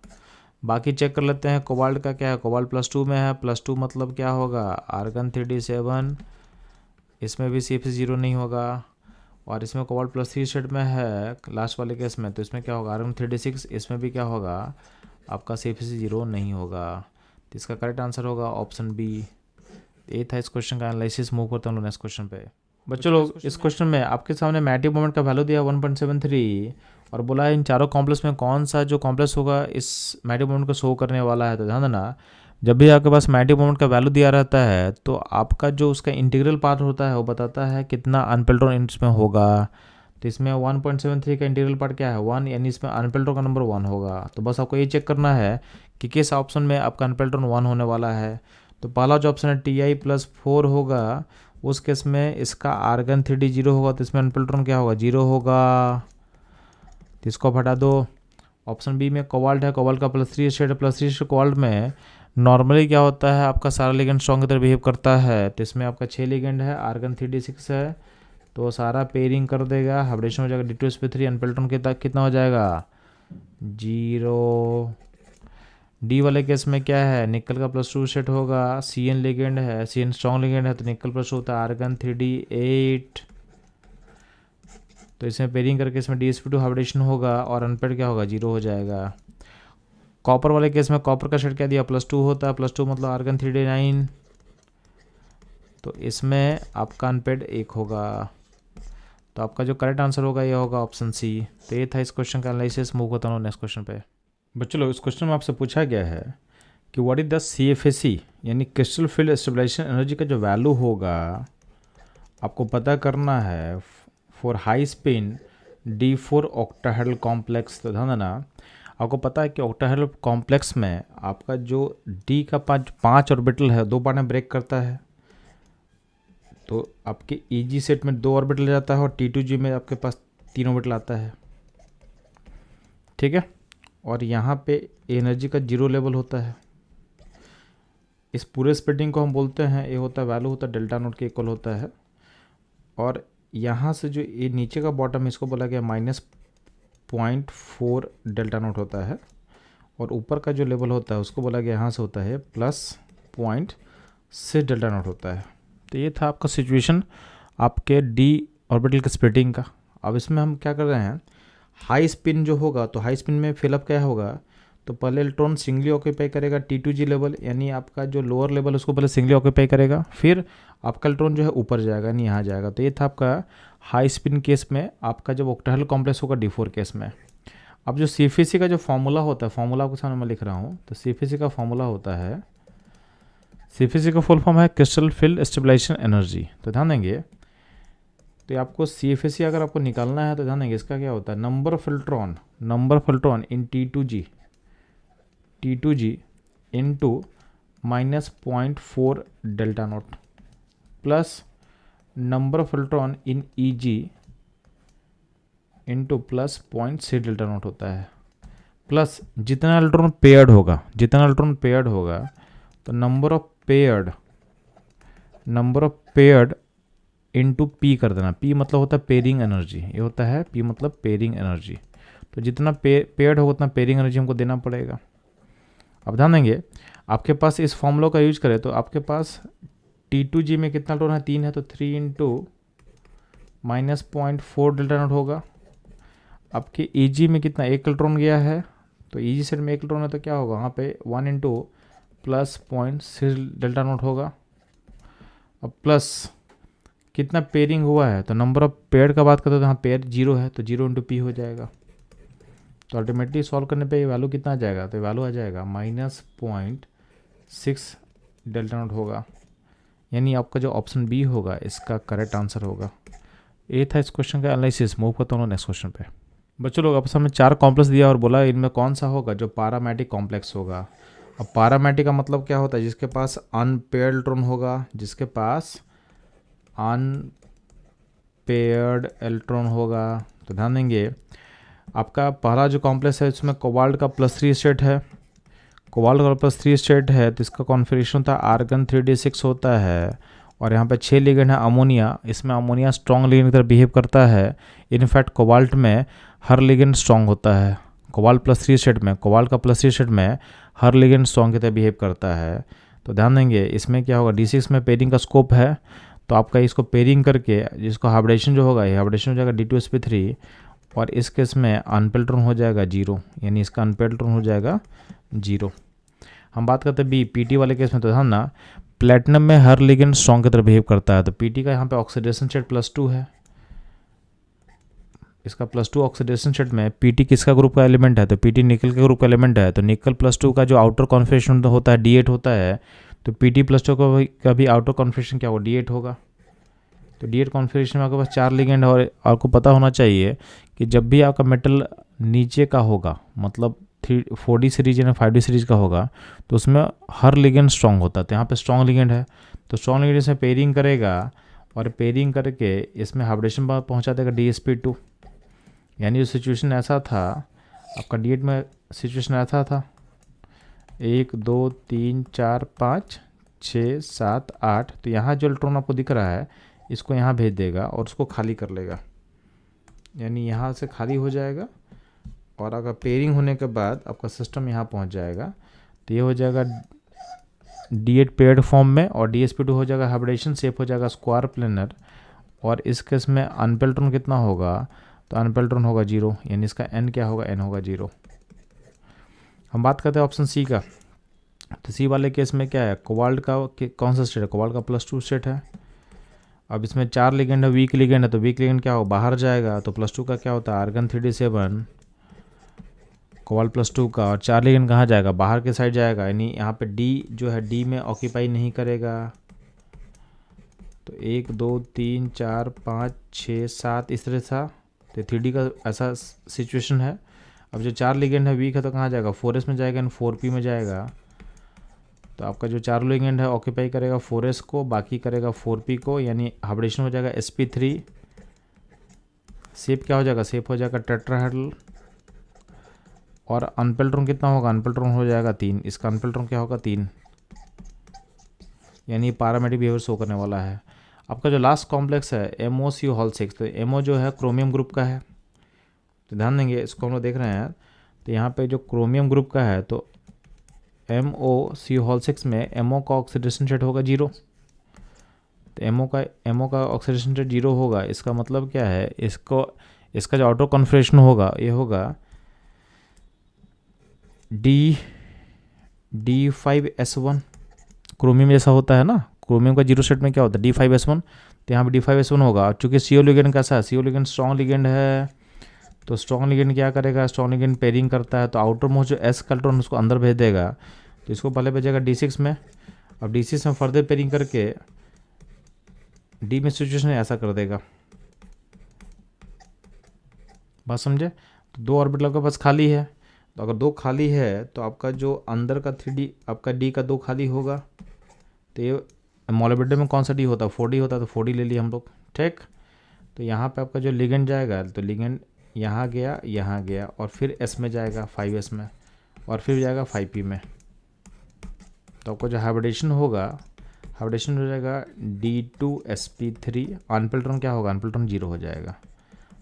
बाकी चेक कर लेते हैं, कोबाल्ट का क्या है, कोबाल्ट +2 में है, +2 मतलब क्या होगा, आर्गन 3d7, इसमें भी CFS जीरो नहीं होगा, और इसमें कोबाल्ट +3 स्टेट में है लास्ट वाले केस में, तो इसमें क्या होगा, आर्गन 3d6, इसमें भी क्या होगा आपका CFS जीरो नहीं होगा। तो इसका करेक्ट आंसर होगा ऑप्शन बी। ये था इस क्वेश्चन का एनालिसिस। मूव करते हैं लोग नेक्स्ट क्वेश्चन पे। बच्चों लोग इस क्वेश्चन में आपके सामने मैटिक मोमेंट का वैल्यू दिया 1.73 और बोला है इन चारों कॉम्प्लेक्स में कौन सा जो कॉम्प्लेक्स होगा इस मैटिक मोमेंट को शो करने वाला है। तो ध्यान देना, जब भी आपके पास मैटिक मोमेंट का वैल्यू दिया रहता है तो आपका जो उसका इंटीग्रल पार्ट होता है वो बताता है कितना अनपेल्ट्रॉन इसमें होगा। तो इसमें 1.73 का इंटीग्रल पार्ट क्या है, 1, यानी इसमें अनपेल्ट्रॉन का नंबर 1 होगा। तो बस आपको ये चेक करना है कि किस ऑप्शन में आपका अनपेल्ट्रॉन 1 होने वाला है। तो पहला जो ऑप्शन है Ti+4 होगा, उस केस में इसका आर्गन 3d जीरो होगा, तो इसमें अनपेल्ट्रॉन क्या होगा, जीरो होगा, तो इसको हटा दो। ऑप्शन बी में कोबाल्ट है, कोबाल्ट का +3 स्टेट है, +3 स्टेट कोबाल्ट में नॉर्मली क्या होता है आपका सारा लिगेंड स्ट्रॉन्ग की तरह बिहेव करता है। तो इसमें आपका 6 लिगेंड है, आर्गन 3d6 है, तो सारा पेयरिंग कर देगा, हाइब्रिडेशन हो जाएगा D2sp3, अनपेल्ट्रॉन कितना हो जाएगा, जीरो। डी वाले केस में क्या है, निकल का +2 स्टेट होगा, Cn लिगेंड है, Cn स्ट्रॉन्ग लिगेंड है, तो निकल +2 होता है, आर्गन 3d8, तो इसमें पेयरिंग करके इसमें DsP2 हाइब्रिडेशन होगा और अनपेड क्या होगा, जीरो हो जाएगा। कॉपर वाले केस में कॉपर का स्टेट क्या दिया, +2 होता है, +2 मतलब आर्गन 3d9, तो इसमें आपका अनपेड 1 होगा। तो आपका जो करेक्ट आंसर होगा ये होगा ऑप्शन सी। तो ये था इस क्वेश्चन का एनालिसिस। मूव करता हूँ नेक्स्ट क्वेश्चन पे। बच्चों लोग इस क्वेश्चन में आपसे पूछा गया है कि व्हाट इज द CFSE यानी क्रिस्टल फील्ड स्टेबलाइजेशन एनर्जी का जो वैल्यू होगा आपको पता करना है for high spin D4 octahedral complex. तो ध्यान देना, आपको पता है कि ऑक्टाहेड्रल कॉम्प्लेक्स में आपका जो D का 5 ऑर्बिटल है 2 पार्ट में ब्रेक करता है, तो आपके Eg सेट में 2 ऑर्बिटल जाता है और T2G में आपके पास 3 ऑर्बिटल आता है, ठीक है। और यहाँ पे एनर्जी का जीरो लेवल होता है। इस पूरे स्प्लिटिंग को हम बोलते हैं, ये होता है वैल्यू होता है डेल्टा नोट के इक्वल होता है। और यहाँ से जो ये नीचे का बॉटम इसको बोला गया -0.4 डेल्टा नोट होता है, और ऊपर का जो लेवल होता है उसको बोला गया यहाँ से होता है +0.6 डेल्टा नोट होता है। तो ये था आपका सिचुएशन आपके D ऑर्बिटल के स्प्लिटिंग का। अब इसमें हम क्या कर रहे हैं, हाई स्पिन जो होगा तो हाई स्पिन में फिलअप क्या होगा, तो पहले इलेक्ट्रॉन सिंगली ऑक्यूपाई करेगा T2G लेवल, यानी आपका जो लोअर लेवल उसको पहले सिंगली ऑक्यूपाई करेगा, फिर आपका इलेक्ट्रॉन जो है ऊपर जाएगा यानी यहाँ जाएगा। तो ये था आपका हाई स्पिन केस में आपका जब ऑक्टाहेड्रल कॉम्प्लेक्स होगा D4 केस में। अब जो CFC का जो फॉर्मूला होता है, फॉर्मूला आपके सामने मैं लिख रहा हूँ, तो CFC का फॉर्मूला होता है, CFC का फुल फॉर्म है क्रिस्टल फील्ड स्टेबलाइजेशन एनर्जी। तो ध्यान देंगे, तो आपको CFC अगर आपको निकालना है तो ध्यान देंगे इसका क्या होता है, number of electron in T2G into -0.4 delta not plus number of electron in EG into +0.6 delta not होता है, प्लस जितना इलेक्ट्रॉन पेयर्ड होगा तो number of paired into P कर देना। P मतलब होता है पेयरिंग एनर्जी, ये होता है P मतलब पेयरिंग एनर्जी। तो जितना पेयर्ड होगा उतना पेयरिंग एनर्जी हमको देना पड़ेगा। अब ध्यान देंगे, आपके पास इस फॉर्मूला का यूज करें तो आपके पास T2G में कितना इलेक्ट्रॉन है, 3 है, तो 3 इंटू -0.4 डेल्टा नॉट होगा। आपके EG में कितना, 1 इलेक्ट्रॉन गया है, तो EG सेट में 1 इलेक्ट्रॉन है तो क्या होगा वहाँ पे 1 इंटू +0.6 डेल्टा नॉट होगा। अब प्लस कितना पेयरिंग हुआ है, तो नंबर ऑफ पेयर का बात करते हैं तो यहाँ पेयर 0 है, तो 0 इंटू P हो जाएगा। तो अल्टीमेटली सॉल्व करने पे ये वैल्यू कितना आ जाएगा, तो वैल्यू आ जाएगा -0.6 डेल्टा नॉट होगा। यानी आपका जो ऑप्शन बी होगा इसका करेक्ट आंसर होगा। ये था इस क्वेश्चन का एनालिसिस। मूव करता हूँ नेक्स्ट क्वेश्चन पे। बच्चों लोग आपस में 4 कॉम्प्लेक्स दिया और बोला इनमें कौन सा होगा जो पैरामेटिक कॉम्प्लेक्स होगा। अब पैरामेटिक का मतलब क्या होता है, जिसके पास अनपेयर्ड इलेक्ट्रॉन होगा, जिसके पास अनपेयर्ड इलेक्ट्रॉन होगा। तो ध्यान देंगे, आपका पहला जो कॉम्प्लेक्स है इसमें कोबाल्ट का +3 स्टेट है, तो इसका कॉन्फिगरेशन होता है आर्गन 3d6 होता है, और यहाँ पे 6 लिगेंड है अमोनिया। इसमें अमोनिया स्ट्रॉन्ग लिगेंड की तरह बिहेव करता है। इनफैक्ट कोबाल्ट में हर लिगेंड स्ट्रॉन्ग होता है, कोबाल्ट का +3 स्टेट में हर लिगेंड स्ट्रॉन्ग की तरह बिहेव करता है। तो ध्यान देंगे इसमें क्या होगा, D6 में पेयरिंग का स्कोप है, तो आपका इसको पेयरिंग करके जिसको हाइब्रिडेशन जो होगा, ये हाइब्रिडेशन हो जाएगा D2sp3, और इस केस में अनपेयर्ड इलेक्ट्रॉन हो जाएगा 0, यानी इसका अनपेयर्ड इलेक्ट्रॉन हो जाएगा 0। हम बात करते हैं PT वाले केस में। तो ध्यान ना, प्लेटिनम में हर लिगेंड स्ट्रॉन्ग की तरह बिहेव करता है, तो PT का यहाँ पे ऑक्सीडेशन स्टेट +2 है। इसका +2 ऑक्सीडेशन स्टेट में PT किसका ग्रुप का एलिमेंट है, तो PT निकल के ग्रुप का एलिमेंट है। तो निकल +2 का जो आउटर कॉन्फिगरेशन होता है D8 होता है, तो PT +2 का भी आउटर कॉन्फिगरेशन क्या होगा, D8 होगा। तो D8 कॉन्फिगरेशन में आपके पास 4 लिगेंड है, और आपको पता होना चाहिए कि जब भी आपका मेटल नीचे का होगा, मतलब 4D सीरीज या 5D सीरीज का होगा, तो उसमें हर लिगेंड स्ट्रॉन्ग होता है। तो यहाँ पे स्ट्रॉन्ग लिगेंड है, तो स्ट्रॉन्ग लिगेंड इसमें पेयरिंग करेगा, और पेयरिंग करके इसमें हाइब्रिडेशन पहुँचा देगा DsP2। यानी जो सिचुएशन ऐसा था आपका D8 में, सिचुएशन ऐसा था 1 2 3 4 5 6 7 8, तो यहाँ जो इलेक्ट्रॉन आपको दिख रहा है इसको यहाँ भेज देगा और उसको खाली कर लेगा, यानी यहाँ से खाली हो जाएगा, और अगर पेयरिंग होने के बाद आपका सिस्टम यहाँ पहुँच जाएगा, तो ये हो जाएगा D8 पेयर्ड फॉर्म में, और DsP2 हो जाएगा हाइब्रिडेशन, शेप हो जाएगा स्क्वायर प्लेनर। और इस केस में अनपेयर्ड इलेक्ट्रॉन कितना होगा, तो अनपेयर्ड इलेक्ट्रॉन होगा 0, यानी इसका n क्या होगा, n होगा 0। हम बात करते हैं ऑप्शन सी का। तो सी वाले केस में क्या है, कोबाल्ट का कौन सा स्टेट है, कोबाल्ट का +2 स्टेट है। अब इसमें 4 लिगेंड है, वीक लिगेंड है, तो वीक लिगेंड क्या होगा, बाहर जाएगा। तो +2 का क्या होता है, आर्गन 3d7 कोबाल्ट +2 का, और 4 लिगेंड कहाँ जाएगा, बाहर के साइड जाएगा, यानी यहाँ पे D जो है D में ऑक्यूपाई नहीं करेगा। तो 1 2 3 4 5 6 7 इस तरह था, तो 3D का ऐसा सिचुएशन है। अब जो 4 लिगेंड है वीक है, तो कहाँ जाएगा, 4s में जाएगा, यानी 4p में जाएगा। तो आपका जो 4 लिगेंड है ऑक्यूपाई करेगा 4s को, बाकी करेगा 4p को, यानी हाइब्रिडेशन हो जाएगा sp3। शेप क्या हो जाएगा, शेप हो जाएगा टेट्राहेड्रल। और अनपेयर्ड इलेक्ट्रॉन कितना होगा, अनपेयर्ड इलेक्ट्रॉन हो जाएगा 3, इसका अनपेयर्ड इलेक्ट्रॉन क्या होगा 3, यानी पैरामेटिक बिहेवियर शो करने वाला है। आपका जो लास्ट कॉम्प्लेक्स है MoCl6, तो MO जो है क्रोमियम ग्रुप का है। तो ध्यान देंगे, इसको हम लोग देख रहे हैं, तो यहाँ पे जो क्रोमियम ग्रुप का है, तो MoCl6 में MO का ऑक्सीडेशन स्टेट होगा 0। तो MO का ऑक्सीडेशन स्टेट 0 होगा, इसका मतलब क्या है, इसका जो आउटर कॉन्फिगरेशन होगा ये होगा D5S1। क्रोमियम जैसा होता है ना, क्रोमियम का 0 स्टेट में क्या होता है, D5S1, तो यहाँ पे D5S1 होगा। चूँकि CO लिगेंड कैसा है, CO लिगेंड स्ट्रॉन्ग लिगेंड है, तो स्ट्रॉन्ग लिगेंड क्या करेगा, स्ट्रॉन्ग लिगेंड पेयरिंग करता है तो आउटर मोस्ट जो एस का इलेक्ट्रॉन उसको अंदर भेज देगा, तो इसको पहले भेजेगा D6 में। अब D6 में फर्दर पेयरिंग करके डी में सिचुएशन ऐसा कर देगा। बात समझे? तो 2 ऑर्बिटल आपके पास खाली है, तो अगर 2 खाली है तो आपका जो अंदर का 3D आपका D का 2 खाली होगा। तो ये मॉलिब्डेनम में कौन सा D होता है, 4D होता है, तो 4D ले लिया हम लोग। ठीक, तो यहाँ पे आपका जो लिगेंड जाएगा, तो लिगेंड यहाँ गया और फिर S में जाएगा 5S में, और फिर जाएगा 5P में। तो आपको जो हाइब्रिडेशन होगा, हाइब्रिडेशन हो जाएगा D2sp3, अनपेल्ट्रॉन क्या होगा, अनपेल्ट्रॉन 0 हो जाएगा।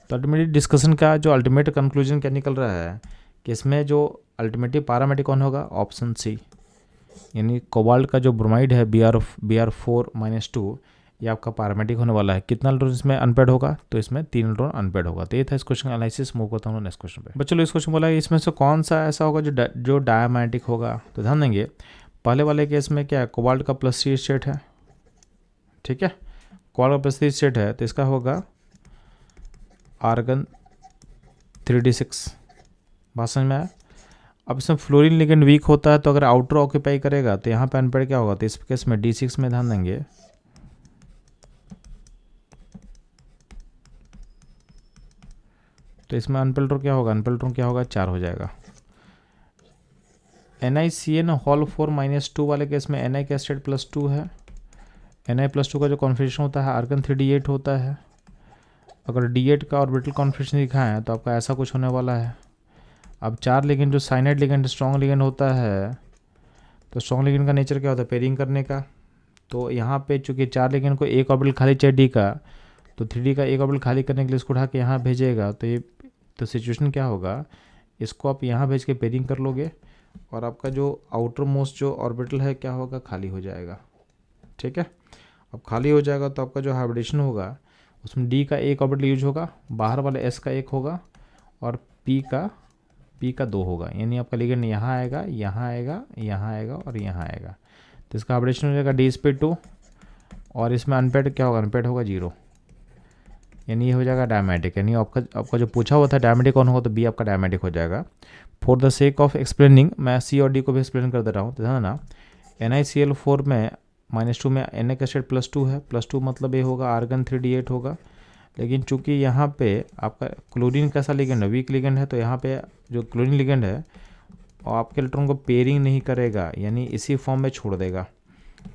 तो अल्टीमेटली डिस्कशन का जो अल्टीमेट कंक्लूजन क्या निकल रहा है कि इसमें जो अल्टीमेटली पैरामेटिक कौन होगा, ऑप्शन सी, यानी कोबाल्ट का जो ब्रोमाइड है Br4-2, ये आपका पैरामेटिक होने वाला है। कितना इलेक्ट्रॉन इसमें अनपेड होगा, तो इसमें 3 इलेक्ट्रॉन अनपेड होगा। तो ये था इस क्वेश्चन का एनालिसिस। मूव करता हूँ नेक्स्ट क्वेश्चन पे। बच्चों इस क्वेश्चन बोला है इसमें से कौन सा ऐसा होगा जो डायमैग्नेटिक होगा। तो ध्यान देंगे, पहले वाले केस में क्या है, कोबाल्ट का +3 स्टेट है। ठीक है, कोबाल्ट का +3 स्टेट है, तो इसका होगा आर्गन 3d6। बात समझ में आया? अब इसमें फ्लोरीन लिगेंड वीक होता है, तो अगर आउटर ऑक्यूपाई करेगा तो यहाँ पे अनपेड क्या होगा, तो इस केस में D6 में ध्यान देंगे। तो इसमें अनपेल्ट्रॉन क्या होगा, अनपेल्ट्रॉन क्या होगा, 4 हो जाएगा। NiCN2 वाले केस में Ni का स्टेट +2 है। Ni+2 का जो कॉन्फिगरेशन होता है आर्गन 3d8 होता है। अगर D8 का ऑर्बिटल कॉन्फिगरेशन दिखाएं है तो आपका ऐसा कुछ होने वाला है। अब 4 लिगेंड जो साइनाइड लिगेंड स्ट्रॉन्ग लिगेंड होता है, तो स्ट्रॉन्ग लिगेंड का नेचर क्या होता है, पेयरिंग करने का। तो यहाँ पे चूंकि 4 लिगेंड को एक ऑर्बिटल खाली चाहिए D का, तो 3D का एक ऑर्बिटल खाली करने के लिए इसको उठा के यहाँ भेजेगा। तो ये तो सिचुएशन क्या होगा, इसको आप यहाँ भेज के पेयरिंग कर लोगे और आपका जो आउटर मोस्ट जो ऑर्बिटल है क्या होगा, खाली हो जाएगा। ठीक है, अब खाली हो जाएगा तो आपका जो हाइब्रिडेशन होगा उसमें D का एक ऑर्बिटल यूज होगा, बाहर वाले S का एक होगा और P का 2 होगा। यानी आपका लिगेंड यहाँ आएगा, यहाँ आएगा, यहाँ आएगा और यहाँ आएगा। तो इसका हाइब्रिडेशन हो जाएगा D2, और इसमें अनपेड क्या होगा, अनपेड होगा 0। यानी ये हो जाएगा डायमैग्नेटिक। यानी आपका जो पूछा हुआ था डायमैग्नेटिक कौन होगा, तो B आपका डायमैग्नेटिक हो जाएगा। For the sake of explaining मैं C और D को भी एक्सप्लेन कर दे रहा हूँ। तो ध्यान ना, NiCl4 में -2 में Na का स्टेट +2 है। +2 मतलब ये होगा आर्गन 3d8 होगा। लेकिन चूंकि यहाँ पे आपका क्लोरीन कैसा लिगेंड है, वीक लिगेंड है, तो यहाँ पे जो क्लोरीन लिगेंड है और आपके इलेक्ट्रॉन को पेयरिंग नहीं करेगा, यानी इसी फॉर्म में छोड़ देगा।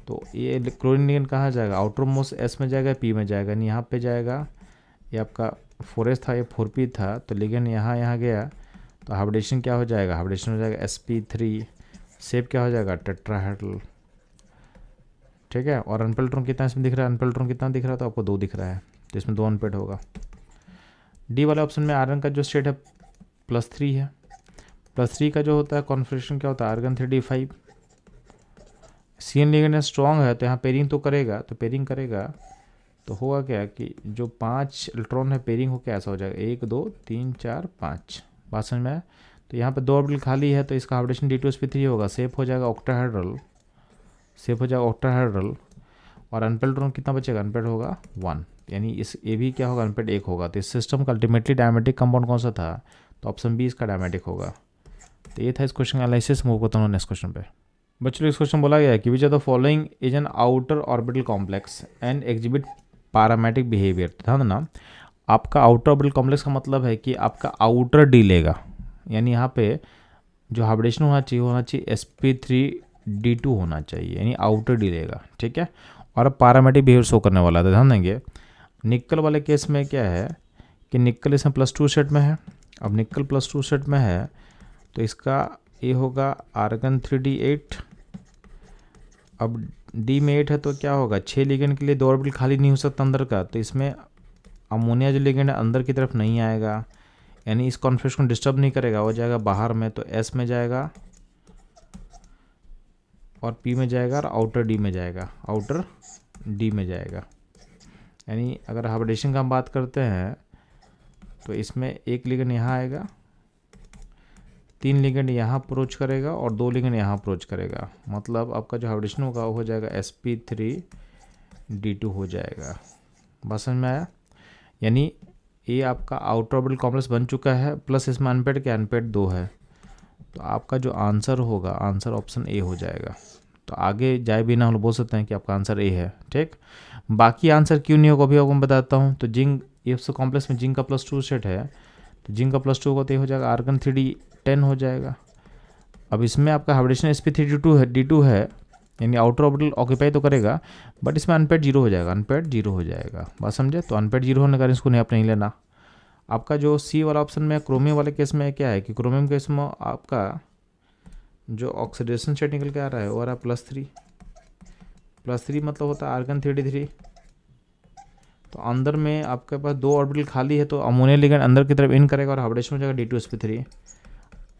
तो ये क्लोरीन लिगेंड कहाँ जाएगा, आउटर मोस्ट S में जाएगा, P में जाएगा, यानी यहाँ पे जाएगा। ये आपका 4S था, ये 4P था, तो लिगेंड यहाँ गया, तो हाइब्रिडेशन क्या हो जाएगा, हाइब्रिडेशन हो जाएगा sp3। शेप क्या हो जाएगा, टेट्राहेड्रल। ठीक है, और अनपेल्ट्रॉन कितना इसमें दिख रहा है, अनपेल्ट्रॉन कितना दिख रहा है, तो आपको 2 दिख रहा है, तो इसमें 2 अनपेड होगा। डी वाले ऑप्शन में आयरन का जो स्टेट है +3 है। +3 का जो होता है कॉन्फिगरेशन क्या होता है, argon 3d5। CN ligand strong है, तो यहाँ पेयरिंग तो करेगा, तो पेयरिंग करेगा तो होगा क्या कि जो 5 इलेक्ट्रॉन है पेयरिंग हो क्या ऐसा हो जाएगा, 1 2 3 4 5। बात समझ में आया? तो यहाँ पे 2 ऑर्बिटल खाली है, तो इसका हाइब्रिडेशन D2sp3 होगा, शेप हो जाएगा ऑक्टाहेड्रल, शेप हो जाएगा ऑक्टाहेड्रल। और अनपेड इलेक्ट्रॉन कितना बचेगा, अनपेड होगा 1। यानी इस ये भी क्या होगा, अनपेड 1 होगा। तो इस सिस्टम का अल्टीमेटली डायमेटिक कंपाउंड कौन सा था, तो ऑप्शन B इसका डायमेटिक होगा। तो ये था इस क्वेश्चन का एनालिसिस। मूव करता हूँ नेक्स्ट क्वेश्चन पे। बच्चों इस क्वेश्चन बोला गया है कि which are the following is an outer orbital complex and exhibit paramagnetic behaviour. ध्यान देना, आपका आउटर ऑर्बिटल कॉम्प्लेक्स का मतलब है कि आपका आउटर डी लेगा, यानी यहाँ पे जो हाइब्रिडेशन होना चाहिए sp3d2 होना चाहिए, यानी आउटर डी लेगा। ठीक है, और अब पैरामेटिक बिहेवियर शो करने वाला था। ध्यान देंगे, निकल वाले केस में क्या है कि निकल इसमें +2 सेट में है। अब निकल +2 सेट में है तो इसका ये होगा आर्गन 3d8। अब D में 8 है तो क्या होगा, 6 लिगेंड के लिए 2 ऑर्बिटल खाली नहीं हो सकता अंदर का, तो इसमें अमोनिया जो लिगेंड है अंदर की तरफ नहीं आएगा, यानी इस कॉन्फिगरेशन को डिस्टर्ब नहीं करेगा, वो जाएगा बाहर में, तो S में जाएगा और P में जाएगा और आउटर D में जाएगा, आउटर D में जाएगा। यानी अगर हाइब्रिडेशन का हम बात करते हैं तो इसमें एक लिगेंड यहाँ आएगा, 3 लिगेंड यहाँ अप्रोच करेगा और 2 लिगेंड यहाँ अप्रोच करेगा। मतलब आपका जो हाइब्रिडेशन होगा वो हो जाएगा sp3d2 हो जाएगा। बात समझ में आया? यानी ए आपका आउटर ऑर्बिटल कॉम्प्लेक्स बन चुका है, प्लस इसमें अनपेड क्या, अनपेड 2 है, तो आपका जो आंसर होगा, आंसर ऑप्शन ए हो जाएगा। तो आगे जाए भी ना हम लोग बोल सकते हैं कि आपका आंसर ए है। ठीक, बाकी आंसर क्यों नहीं होगा अभी आपको मैं बताता हूँ। तो जिंक इस कॉम्प्लेक्स में जिंक का +2 सेट है, तो जिंक का +2 होगा तो ये हो जाएगा आर्गन 3D 10 हो जाएगा। अब इसमें आपका हाइब्रिडेशन sp3d2 है, D2 है, यानी आउटर ऑर्बिटल ऑक्यूपाई तो करेगा, बट इसमें अनपेड 0 हो जाएगा, अनपेड 0 हो जाएगा। बात समझे? तो अनपेड 0 होने का इसको नहीं आप नहीं लेना। आपका जो सी वाला ऑप्शन में क्रोमियम वाले केस में क्या है कि क्रोमियम केस में आपका जो ऑक्सीडेशन स्टेट निकल के आ रहा है वो आ रहा है +3 मतलब होता है आर्गन 3d3। तो अंदर में आपके पास 2 ऑर्बिटल खाली है, तो अमोनिया लिगेंड अंदर की तरफ इन करेगा और हाइब्रिडेशन हो जाएगा D2sp3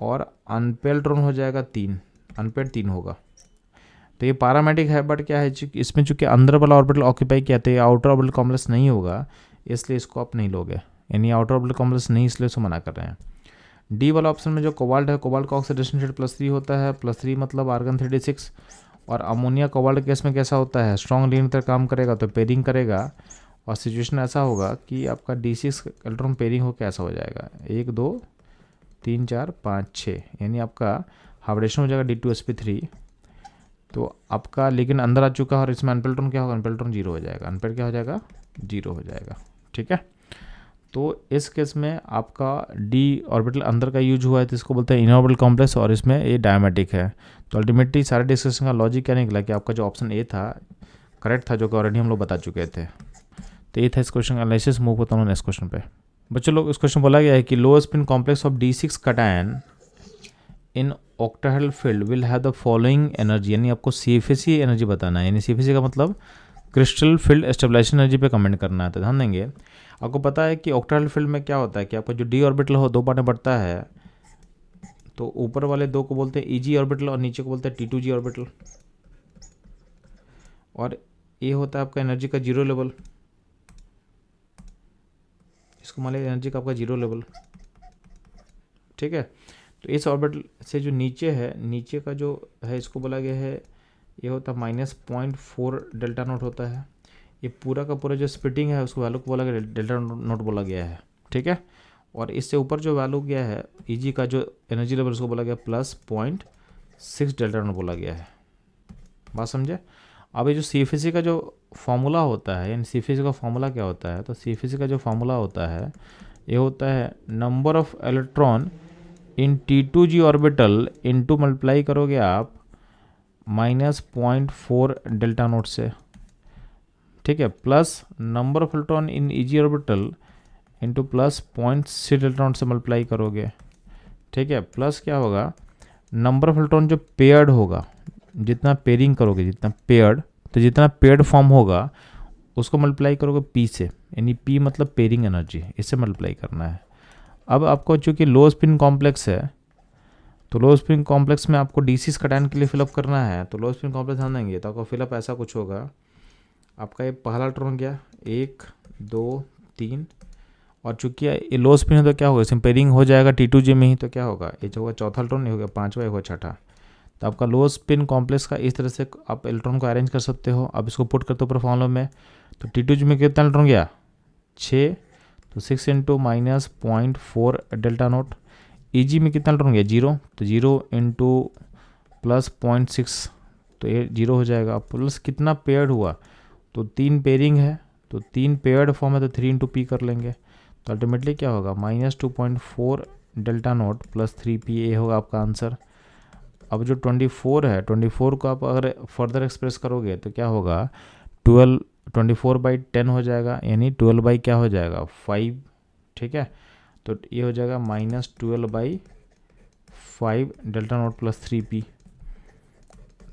और अनपेड इलेक्ट्रॉन हो जाएगा 3, अनपेड 3 होगा। तो ये पैरामेटिक है, बट क्या है इसमें चूंकि अंदर वाला ऑर्बिटल ऑक्यूपाई किया तो ये आउटर ऑर्बिटल कॉम्प्लेक्स नहीं होगा, इसलिए इसको आप नहीं लोगे, यानी आउटर ऑर्बिटल कॉम्प्लेक्स नहीं, इसलिए इसको मना कर रहे हैं। डी वाला ऑप्शन में जो कोबाल्ट है, कोबाल्ट का ऑक्सीडेशन स्टेट +3 होता है, +3 मतलब आर्गन 3d6। और अमोनिया कोबाल्ट केस में कैसा होता है, स्ट्रॉन्ग लिगेंड की तरह काम करेगा तो पेयरिंग करेगा, और सिचुएशन ऐसा होगा कि आपका D6 इलेक्ट्रॉन पेयरिंग होकर ऐसा हो जाएगा 1 2 3 4 5 6, यानी आपका हाइब्रिडेशन हो जाएगा D2sp3। तो आपका लेकिन अंदर आ चुका है और इसमें अनपेड इलेक्ट्रॉन क्या होगा, अनपेड इलेक्ट्रॉन 0 हो जाएगा, अनपेड क्या हो जाएगा, 0 हो जाएगा। ठीक है, तो इस केस में आपका डी ऑर्बिटल अंदर का यूज हुआ है, तो इसको बोलते हैं इनर ऑर्बिटल कॉम्प्लेक्स, और इसमें ये डायमेटिक है। तो अल्टीमेटली सारे डिस्कशन का लॉजिक क्या निकला कि आपका जो ऑप्शन ए था करेक्ट था, जो कि ऑलरेडी हम लोग बता चुके थे। तो ये था इस क्वेश्चन का एनालिसिस। मूव होता हूँ नेक्स्ट क्वेश्चन पे। बच्चों लोग, इस क्वेश्चन बोला गया है कि lower spin complex of D6 cation in octahedral field will have the following energy, यानी आपको CFAC एनर्जी बताना है, यानी CFAC का मतलब क्रिस्टल फील्ड स्टेबलाइजेशन एनर्जी पे कमेंट करना है। तो ध्यान देंगे, आपको पता है कि ऑक्टाहेड्रल फील्ड में क्या होता है कि आपका जो डी ऑर्बिटल हो 2 पार्ट में बढ़ता है, तो ऊपर वाले 2 को बोलते हैं EG ऑर्बिटल और नीचे को बोलते हैं T2G ऑर्बिटल, और ये होता है आपका एनर्जी का 0 लेवल, इसको मान लीजिए एनर्जी का आपका 0 लेवल। ठीक है, तो इस ऑर्बिटल से जो नीचे है, नीचे का जो है इसको बोला गया है, ये होता है -0.4 डेल्टा नोट होता है। ये पूरा का पूरा जो स्प्लिटिंग है उसको वैल्यू को बोला गया डेल्टा नोट बोला गया है। ठीक है, और इससे ऊपर जो वैल्यू गया है EG का जो एनर्जी लेवल उसको बोला गया +0.6 डेल्टा नोट बोला गया है। बात समझे? अब ये जो CFAC का जो फॉर्मूला होता है, यानी CFAC का फॉर्मूला क्या होता है, तो CFAC का जो फॉर्मूला होता है ये होता है number of electron in T2G orbital into multiply करोगे आप -0.4 डेल्टा नोट से, ठीक है, plus number of electron in EG orbital into +0.6 delta naught से मल्टीप्लाई करोगे। ठीक है, प्लस क्या होगा, नंबर ऑफ इलेक्ट्रॉन जो पेयर्ड होगा, जितना पेयरिंग करोगे, जितना पेयर्ड, तो जितना पेयर्ड फॉर्म होगा उसको मल्टीप्लाई करोगे P से, यानी P मतलब पेयरिंग एनर्जी, इससे मल्टीप्लाई करना है। अब आपको चूँकि लो स्पिन कॉम्प्लेक्स है, तो लो स्पिन कॉम्प्लेक्स में आपको D6 कटायन के लिए फिलअप करना है, तो लो स्पिन कॉम्प्लेक्स ध्यान देंगे तो आपका फिलअप ऐसा कुछ होगा। आपका ये पहला इलेक्ट्रॉन गया 1 2 3, और चूंकि ये लो स्पिन है तो क्या होगा, इसमें पेयरिंग हो जाएगा T2G में ही, तो क्या होगा, ये जो होगा चौथा इलेक्ट्रॉन, नहीं होगा पांचवा, होगा छठा। तो आपका लो स्पिन कॉम्प्लेक्स का इस तरह से आप इलेक्ट्रॉन को अरेंज कर सकते हो। अब इसको पुट करते हो ऊपर फॉर्मूला में, तो T2G में कितना इलेक्ट्रॉन गया 6, तो 6 इंटू -0.4 डेल्टा नोट। EG में कितना इलेक्ट्रॉन गया 0, तो 0 इंटू +0.6, तो ये 0 हो जाएगा। प्लस कितना पेयर्ड हुआ, तो 3 पेयरिंग है, तो 3 पेयर्ड फॉर्म है, तो 3 इंटू P कर लेंगे, तो अल्टीमेटली क्या होगा -2.4 डेल्टा नोट प्लस 3P, ये होगा आपका आंसर। अब जो 24 है, 24 को आप अगर फर्दर एक्सप्रेस करोगे तो क्या होगा 24/10 हो जाएगा, यानी 12 क्या हो जाएगा 5। ठीक है, तो ये हो जाएगा -12/5 डेल्टा नोट प्लस 3P।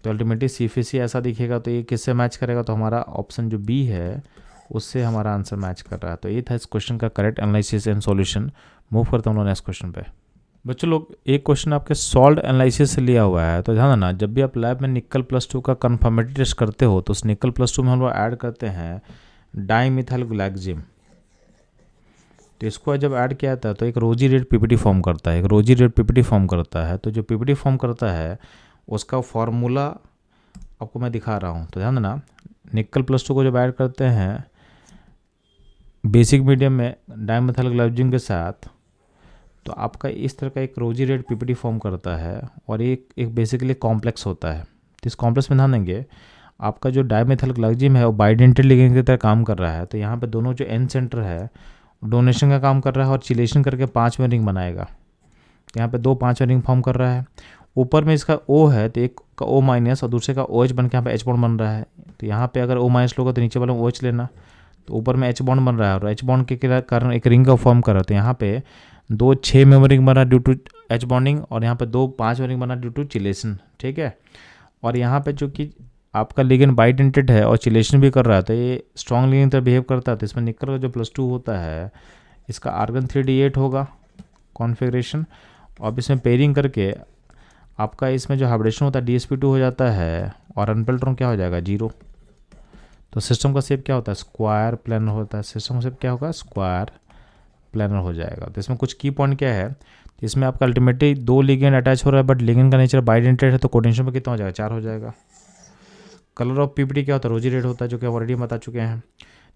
तो अल्टीमेटली CFAC ऐसा दिखेगा, तो ये किससे मैच करेगा, तो हमारा ऑप्शन जो B है उससे हमारा आंसर मैच कर रहा है। तो ये था इस क्वेश्चन का correct analysis and solution. Move करता हूँ नेक्स्ट क्वेश्चन पे। बच्चों लोग, एक क्वेश्चन आपके सॉल्ड एनालिसिस से लिया हुआ है, तो ध्यान देना, जब भी आप लैब में निकल +2 का कन्फर्मेटिव टेस्ट करते हो तो उस निकल +2 में हम लोग ऐड करते हैं डाईमिथाइल ग्लाइकोजिम। तो इसको जब ऐड किया था तो एक रोजी रेड PPT फॉर्म करता है, तो जो PPT फॉर्म करता है उसका फॉर्मूला आपको मैं दिखा रहा हूँ। तो ध्यान देना, निकल +2 को जब ऐड करते हैं बेसिक मीडियम में डाइमेथाइल ग्लाइकोजन के साथ, तो आपका इस तरह का एक रोजी रेड पीपीटी फॉर्म करता है और एक बेसिकली कॉम्प्लेक्स होता है। तो इस कॉम्प्लेक्स में ध्यान देंगे आपका जो डाइमेथाइल ग्लाइकोजन है वो बाइडेंटेड लिगेंड की तरह काम कर रहा है। तो यहाँ पे दोनों जो एन सेंटर है डोनेशन का काम कर रहा है और चिलेशन करके 5 में रिंग बनाएगा। यहाँ पे 2 5 में रिंग फॉर्म कर रहा है। ऊपर में इसका O है तो एक का O माइनस और दूसरे का OH बन के यहाँ पे H बॉन्ड बन रहा है। तो यहाँ पे अगर O माइनस लोगे तो नीचे वाले में OH लेना, तो ऊपर में H बॉन्ड बन रहा है और H बॉन्ड के कारण एक रिंग का फॉर्म कर रहा है। तो यहाँ पे 2 6 में रिंग बना ड्यू टू H बॉन्डिंग और यहाँ पे 2 5 में रिंग बना ड्यू टू चिलेशन। ठीक है, और यहाँ पे जो कि आपका लिगेंड बाइडेंटेड है और चिलेशन भी कर रहा है तो ये स्ट्रॉन्ग लिगेंड तरह बिहेव करता है। तो इसमें निकल का जो +2 होता है इसका आर्गन 3D8 होगा कॉन्फ़िगरेशन। अब इसमें पेयरिंग करके आपका इसमें जो हाइब्रिडेशन होता है DsP2 हो जाता है और अनपेल्ट्रॉन क्या हो जाएगा 0। तो सिस्टम का शेप क्या होता है स्क्वायर प्लानर होता है। सिस्टम का शेप क्या होगा स्क्वायर प्लानर हो जाएगा। तो इसमें कुछ की पॉइंट क्या है, तो इसमें आपका अल्टीमेटली 2 लिगेंड अटैच हो रहा है बट लिगेंड का नेचर बाइडेंटेड है तो कोऑर्डिनेशन में कितना हो जाएगा 4 हो जाएगा। कलर ऑफ पीपीटी क्या होता है रोजी रेड होता है जो कि ऑलरेडी बता चुके हैं।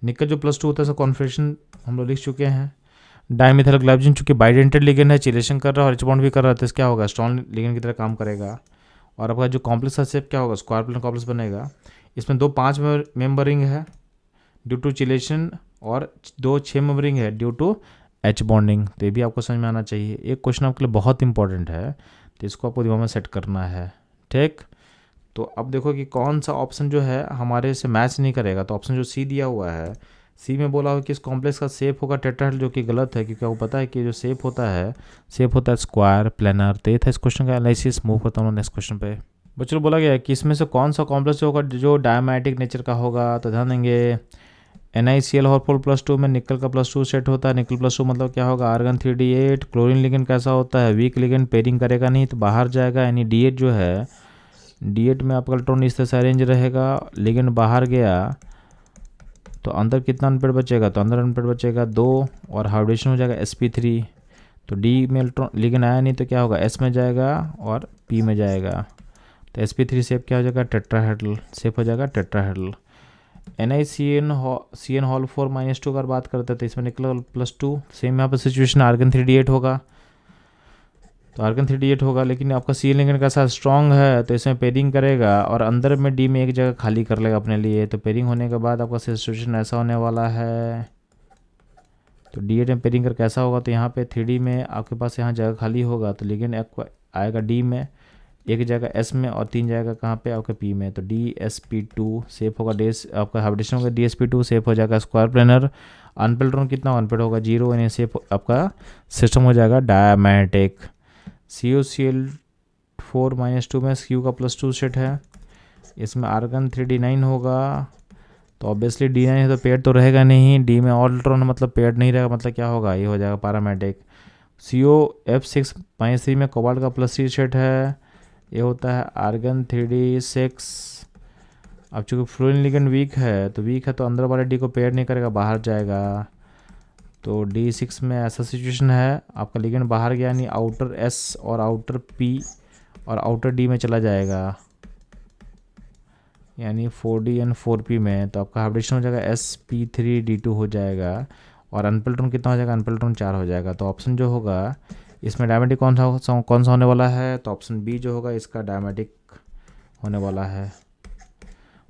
निकल जो +2 होता है उसका कॉन्फ़िगरेशन हम लोग लिख चुके हैं। डाइमेथाइल ग्लाइकोजन चूंकि बाइडेंटेड लिगेंड है चिलेशन कर रहा है और H बॉन्ड भी कर रहा है तो क्या होगा स्ट्रॉन्ग लिगेंड की तरह काम करेगा। और आपका जो कॉम्प्लेक्स का शेप क्या होगा स्क्वायर प्लानर कॉम्प्लेक्स बनेगा। इसमें 2 5 मेंबर रिंग है ड्यू टू चिलेशन और 2 6 मेंबर रिंग है ड्यू टू H बॉन्डिंग। तो ये भी आपको समझ में आना चाहिए। एक क्वेश्चन आपके लिए बहुत इंपॉर्टेंट है तो इसको आपको दिमाग में सेट करना है। ठीक, तो अब देखो कि कौन सा ऑप्शन जो है हमारे से मैच नहीं करेगा। तो ऑप्शन जो सी दिया हुआ है, सी में बोला हो कि इस कॉम्प्लेक्स का शेप होगा टेट्राहेड्रल, जो कि गलत है क्योंकि आपको पता है कि जो शेप होता है स्क्वायर प्लानर। तो ये था इस क्वेश्चन का एनालिसिस। मूव करता हूँ नेक्स्ट क्वेश्चन पे। बच्चों बोला गया है कि इसमें से कौन सा कॉम्प्लेक्स जो होगा जो डायमैटिक नेचर का होगा। तो ध्यान देंगे NaCl हॉर्फोल +2 में निकल का +2 सेट होता है। निकल +2 मतलब क्या होगा आर्गन 3D8। क्लोरीन लिगेंड कैसा होता है वीक लिगेंड, पेयरिंग करेगा नहीं तो बाहर जाएगा। यानी D8 जो है D8 में आपका इलेक्ट्रॉन इस तरह से अरेंज रहेगा, लिगेंड बाहर गया तो अंदर कितना अनपेड बचेगा, तो अंदर अनपेड बचेगा 2 और हाइब्रिडेशन हो जाएगा sp3। तो D में इलेक्ट्रॉन लिगेंड आया नहीं तो क्या होगा S में जाएगा और P में जाएगा। तो sp3 शेप क्या हो जाएगा टेट्राहेड्रल शेप हो जाएगा टेट्राहेड्रल। NaCN हॉल 4 -2 अगर बात करते हैं तो इसमें निकला +2। सेम यहाँ पर सिचुएशन आर्गन 3D8 होगा। तो आर्गन 3D8 होगा लेकिन आपका सी लिगेंड का साथ स्ट्रॉन्ग है तो इसमें पेयरिंग करेगा और अंदर में डी में एक जगह खाली कर लेगा अपने लिए। तो पेयरिंग होने के बाद आपका सिचुएशन ऐसा होने वाला है। तो D8 में पेयरिंग कर कैसा होगा, तो यहाँ पे 3D में आपके पास यहाँ जगह खाली होगा तो लिगेंड आएगा डी में, एक जगह एस में और 3 जाएगा कहाँ पे आपका पी में। तो DsP2 सेफ होगा डेस आपका हाइब्रिडेशन होगा DsP2 सेफ हो जाएगा स्क्वायर प्लेनर। अनपेल्ट्रॉन कितना अनपेड होगा 0 यानी सेफ आपका सिस्टम हो जाएगा डायमैटिक। CuCl4 -2 में Cu का +2 सेट है। इसमें आर्गन 3D9 होगा तो ऑब्वियसली D9 है तो पेड तो रहेगा नहीं। D में ऑल इलेक्ट्रॉन मतलब पेड नहीं रहेगा मतलब क्या होगा ये हो जाएगा पैरामेटिक। COF6 -3 में कोबाल्ट का +3 सेट है, ये होता है आर्गन 3D6। अब चूँकि फ्लोरीन लिगेंड वीक है तो अंदर वाले D को पेड नहीं करेगा बाहर जाएगा। तो D6 में ऐसा सिचुएशन है आपका लिगेंड बाहर गया यानी आउटर S और आउटर P और आउटर D में चला जाएगा यानी 4D एंड 4P में। तो आपका हाइब्रिडेशन हो जाएगा sp3d2 हो जाएगा और अनपेल्ट्रॉन कितना हो जाएगा अनपेल्ट्रॉन 4 हो जाएगा। तो ऑप्शन जो होगा इसमें डायमेटिक कौन सा होने वाला है, तो ऑप्शन बी जो होगा इसका डायमेटिक होने वाला है।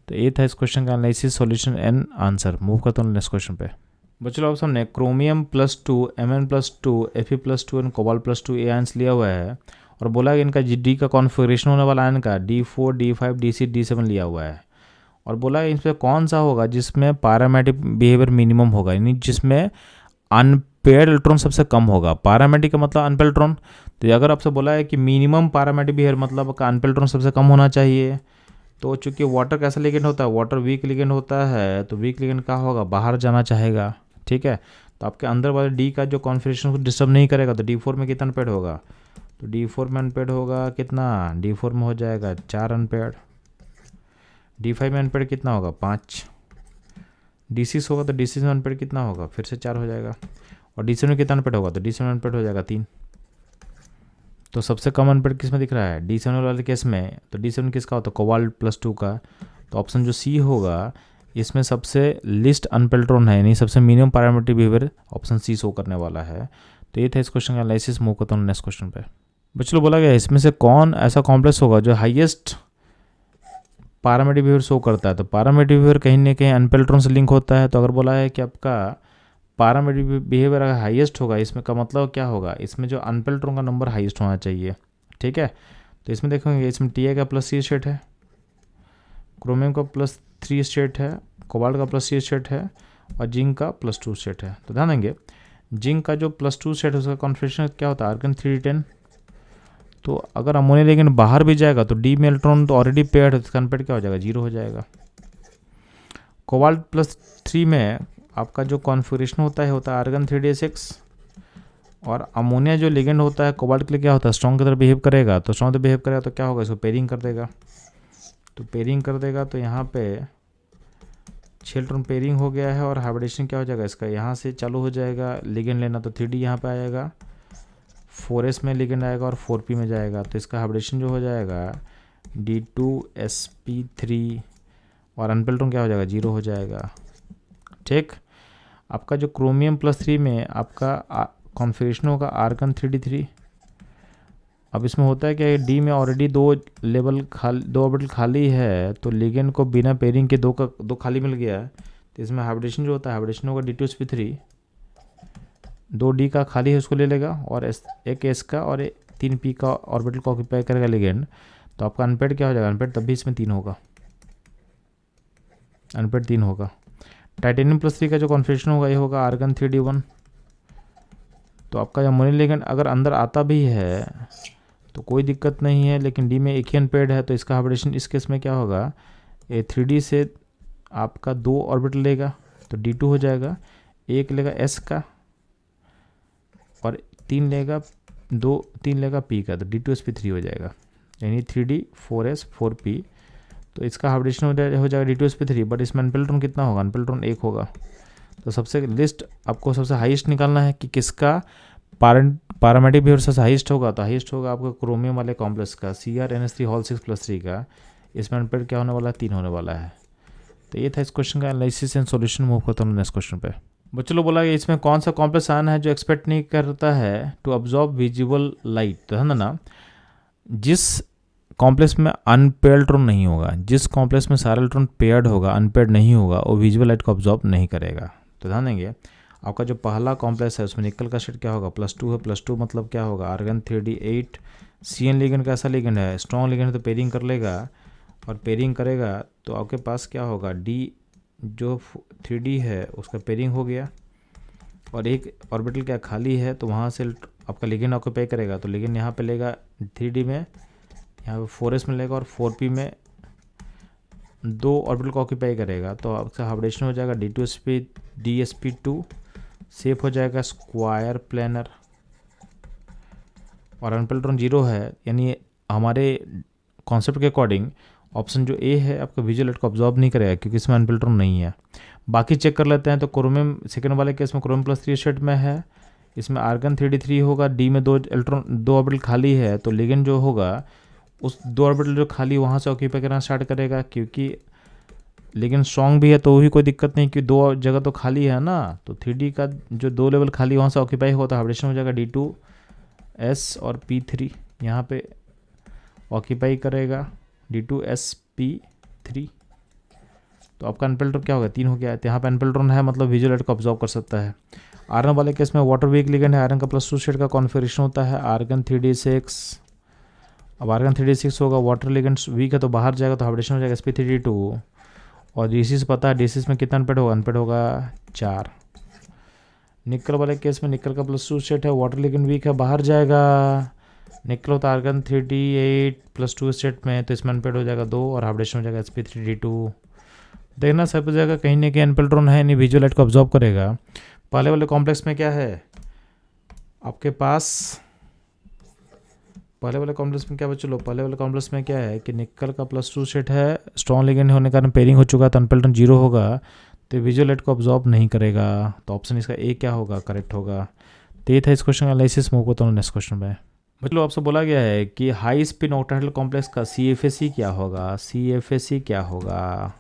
तो ये था इस क्वेश्चन का analysis solution and answer. Move करता हूँ नेक्स्ट क्वेश्चन पे। बच्चों लोग सामने chromium +2 Mn+2 Fe+2 and cobalt +2 ये आयंस लिया हुआ है और बोला है कि इनका डी का कॉन्फ़िगरेशन होने वाला आयन का D4 D5 D6 D7 लिया हुआ है और बोला है इसमें कौन सा होगा जिसमें पैरामेटिक बिहेवियर मिनिमम होगा यानी जिसमें अनपेयर्ड इलेक्ट्रॉन सबसे कम होगा। पैरामेटिक का मतलब अनपेयर्ड इलेक्ट्रॉन। तो अगर आपसे बोला है कि मिनिमम पैरामेटिक बिहेवियर मतलब का अनपेयर्ड इलेक्ट्रॉन सबसे कम होना चाहिए, तो चूंकि वाटर कैसा लिगेंड होता है वाटर वीक लिगेंड होता है तो वीक लिगेंड का होगा बाहर जाना चाहेगा। ठीक है, तो आपके अंदर वाले डी का जो कॉन्फ़िगरेशन को डिस्टर्ब नहीं करेगा। तो D4 में कितना अनपेयर्ड होगा, तो D4 में अनपेयर्ड होगा कितना, D4 में हो जाएगा 4 अनपेयर्ड। D5 में अनपेयर्ड कितना होगा 5। D6 होगा तो D6 में अनपेयर्ड कितना होगा फिर से 4 हो जाएगा। और D7 में कितना अनपेयर्ड होगा, तो D7 में अनपेयर्ड हो जाएगा 3। तो सबसे कम अनपेयर्ड किस में दिख रहा है D7 वाले केस में। तो D7 किसका होता है कोबाल्ट +2 का। तो ऑप्शन जो सी होगा इसमें सबसे लिस्ट अनपेल्ट्रॉन है, यानी सबसे minimum parametric behaviour option C show करने वाला है। तो ये था इस क्वेश्चन का एनालिसिस। मूव करता हूँ नेक्स्ट क्वेश्चन पे। बच्चों बोला गया इसमें से कौन ऐसा कॉम्प्लेक्स होगा जो हाईएस्ट पैरामीट्रिक बिहेवियर शो करता है। तो पैरामीट्रिक बिहेवियर कहीं ना कहीं अनपेल्ट्रॉन से लिंक होता है। तो अगर बोला है कि आपका पैरामीट्रिक बिहेवियर अगर हाईएस्ट होगा, इसमें का मतलब क्या होगा, इसमें जो अनपेल्ट्रॉन का नंबर हाईएस्ट होना चाहिए। ठीक है, तो इसमें देखेंगे इसमें टी का +3 स्टेट है, क्रोमियम का +3 स्टेट है, कोबाल्ट का +3 स्टेट है और जिंक का +2 स्टेट है। तो ध्यान देंगे जिंक का जो +2 स्टेट है उसका कॉन्फिगरेशन क्या होता है, आर्गन 3d10। तो अगर अमोनिया लेकिन बाहर भी जाएगा तो डी में इलेक्ट्रॉन तो ऑलरेडी पेयर्ड है, तो अनपेयर्ड क्या हो जाएगा, 0 हो जाएगा। कोबाल्ट +3 में आपका जो कॉन्फिगरेशन होता है आर्गन 3d6 और अमोनिया जो लिगेंड होता है कोबाल्ट के लिए क्या होता है, स्ट्रॉन्ग की तरह बिहेव करेगा। तो स्ट्रॉन्ग बिहेव करेगा तो क्या होगा, इसको पेयरिंग कर देगा। तो पेयरिंग कर देगा तो यहाँ पे 6 इलेक्ट्रॉन पेयरिंग हो गया है और हाइब्रिडेशन क्या हो जाएगा इसका, यहाँ से चालू हो जाएगा लिगेंड लेना। तो 3d यहाँ पे आएगा, 4s में लिगेंड आएगा और 4p में जाएगा। तो इसका हाइब्रिडेशन जो हो जाएगा D2sp3 और अनपेल्ट्रॉन क्या हो जाएगा, 0 हो जाएगा। ठीक, आपका जो क्रोमियम +3 में आपका कॉन्फिगरेशन होगा आर्गन 3d3। अब इसमें होता है कि डी में ऑलरेडी 2 ऑर्बिटल खाली है, तो लिगेंड को बिना पेयरिंग के 2 खाली मिल गया है। तो इसमें हाइब्रिडेशन जो होता है हाइब्रिडेशन होगा D2sp3, 2d का खाली है उसको ले लेगा और एक s का और 3p का ऑर्बिटल को ऑक्यूपाई करेगा लिगेंड। तो आपका अनपेड क्या हो जाएगा, अनपेड तब भी इसमें 3 होगा, अनपेड 3 होगा। टाइटेनियम +3 का जो कॉन्फिगरेशन होगा ये होगा आर्गन 3d1। तो आपका अमोनिया लिगेंड अगर अंदर आता भी है तो कोई दिक्कत नहीं है, लेकिन डी में एक ही अनपेड है। तो इसका हाइब्रिडेशन इस केस में क्या होगा, ये 3d से आपका 2 ऑर्बिटल लेगा तो D2 हो जाएगा, 1 लेगा s का और 3 लेगा p का, तो D2sp3 हो जाएगा, यानी 3d 4s 4p। तो इसका हाइब्रिडेशन हो जाएगा D2sp3, बट इसमें अनपेल्ट्रॉन कितना होगा, अनपेल्ट्रॉन 1 होगा। तो सबसे लिस्ट आपको सबसे हाईएस्ट निकालना है कि किसका पैरामेट्रिक बिहेवियर सबसे हाईएस्ट होगा। तो हाईएस्ट होगा आपका क्रोमियम वाले कॉम्प्लेक्स का CrNH3 का। इसमें अनपेल्ड क्या होने वाला है, 3 होने वाला है। तो ये था इस क्वेश्चन का एनालिसिस एंड सॉल्यूशन। मूव करता हूँ नेक्स्ट क्वेश्चन पे। बच्चों लोग बोला कि इसमें कौन सा कॉम्प्लेक्स आयन है जो एक्सपेक्ट नहीं करता है टू अब्जॉर्ब विजिबल लाइट। तो है ना, जिस कॉम्प्लेक्स में अनपेयर्ड इलेक्ट्रॉन नहीं होगा, जिस कॉम्प्लेक्स में सारा इलेक्ट्रॉन पेयर्ड होगा अनपेयर्ड नहीं होगा, वो विजिबल लाइट को अब्जॉर्ब नहीं करेगा। तो ध्यान देंगे आपका जो पहला कॉम्प्लेक्स है उसमें निकल का शेड क्या होगा, +2 है। +2 मतलब क्या होगा, आर्गन 3d8। CN लिगेंड कैसा लिगेंड है, स्ट्रॉन्ग लिगेंड है, तो पेयरिंग कर लेगा और पेयरिंग करेगा तो आपके पास क्या होगा, D जो 3d है उसका पेयरिंग हो गया और एक ऑर्बिटल क्या खाली है, तो वहाँ से आपका लिगेंड ऑक्यूपाई करेगा। तो लिगेंड यहाँ पे लेगा 3d में, यहाँ पे 4s में लेगा और 4p में 2 ऑर्बिटल को ऑक्यूपाई करेगा। तो आपका हाइब्रिडेशन हो जाएगा D2sp2, सेफ हो जाएगा स्क्वायर प्लेनर और अनपेल्ट्रॉन 0 है। यानी हमारे कॉन्सेप्ट के अकॉर्डिंग ऑप्शन जो ए है आपका विजुअल लाइट को ऑब्जॉर्ब नहीं करेगा क्योंकि इसमें अनपेल्ट्रॉन नहीं है। बाकी चेक कर लेते हैं। तो क्रोमियम सेकेंड वाले केस में क्रोमियम +3 स्टेट में है, इसमें आर्गन 3d3 होगा, डी में 2 ऑर्बिटल खाली है। तो लिगेंड जो होगा उस 2 ऑर्बिटल जो खाली वहाँ से ऑक्यूपाई करना स्टार्ट करेगा, क्योंकि लेकिन स्ट्रॉन्ग भी है तो भी कोई दिक्कत नहीं, क्योंकि 2 जगह तो खाली है ना। तो 3d का जो 2 लेवल खाली वहाँ से ऑक्यूपाई होता है, हाइब्रिडेशन हो जाएगा D2s और p3 यहाँ पे ऑक्यूपाई करेगा D2sp3। तो आपका अनपेल्ट्रॉन क्या होगा, 3 हो गया। तो यहाँ पे अनपेल्ट्रॉन है मतलब विजुअल लाइट को ऑब्जॉर्व कर सकता है। आर्गन वाले केस में वाटर वीक लिगेंड है, आर्गन का +2 शेड का कॉन्फिगरेशन होता है आर्गन 3d6। अब आर्गन 3d6 होगा, वाटर लिगेंड वीक है तो बाहर जाएगा, तो हाइब्रिडेशन हो जाएगा sp3d2। और DC से पता है DC में कितना अनपेड होगा, अनपेड होगा 4। निकल वाले केस में निकल का +2 स्टेट है, वाटर लिगेंड वीक है, बाहर जाएगा। निकल होता है आर्गन 3d8 +2 स्टेट में, तो इसमें अनपेड हो जाएगा 2 और हाइब्रिडेशन हो जाएगा sp3d2। देखना सब जगह कहीं ना कहीं अनपेल्ट्रॉन है, नहीं विजुअल लाइट को ऑब्जॉर्ब करेगा। पहले वाले कॉम्प्लेक्स में क्या है आपके पास, पहले वाले कॉम्प्लेक्स में क्या बच्चों लोग, पहले वाले कॉम्प्लेक्स में क्या है कि निकल का +2 सेट है, स्ट्रॉन्ग लिगेंड होने के कारण पेयरिंग हो चुका है, तो अनपेल्ट्रॉन 0 होगा, तो विजुअल लाइट को ऑब्जॉर्ब नहीं करेगा। तो ऑप्शन इसका ए क्या होगा, करेक्ट होगा। तो ये था इस क्वेश्चन का एनालिसिस। मूव करता हूँ नेक्स्ट क्वेश्चन पे। मतलब आपसे बोला गया है कि हाई स्पिन ऑक्टाहेड्रल कॉम्प्लेक्स का CFAC क्या होगा, CFAC क्या होगा।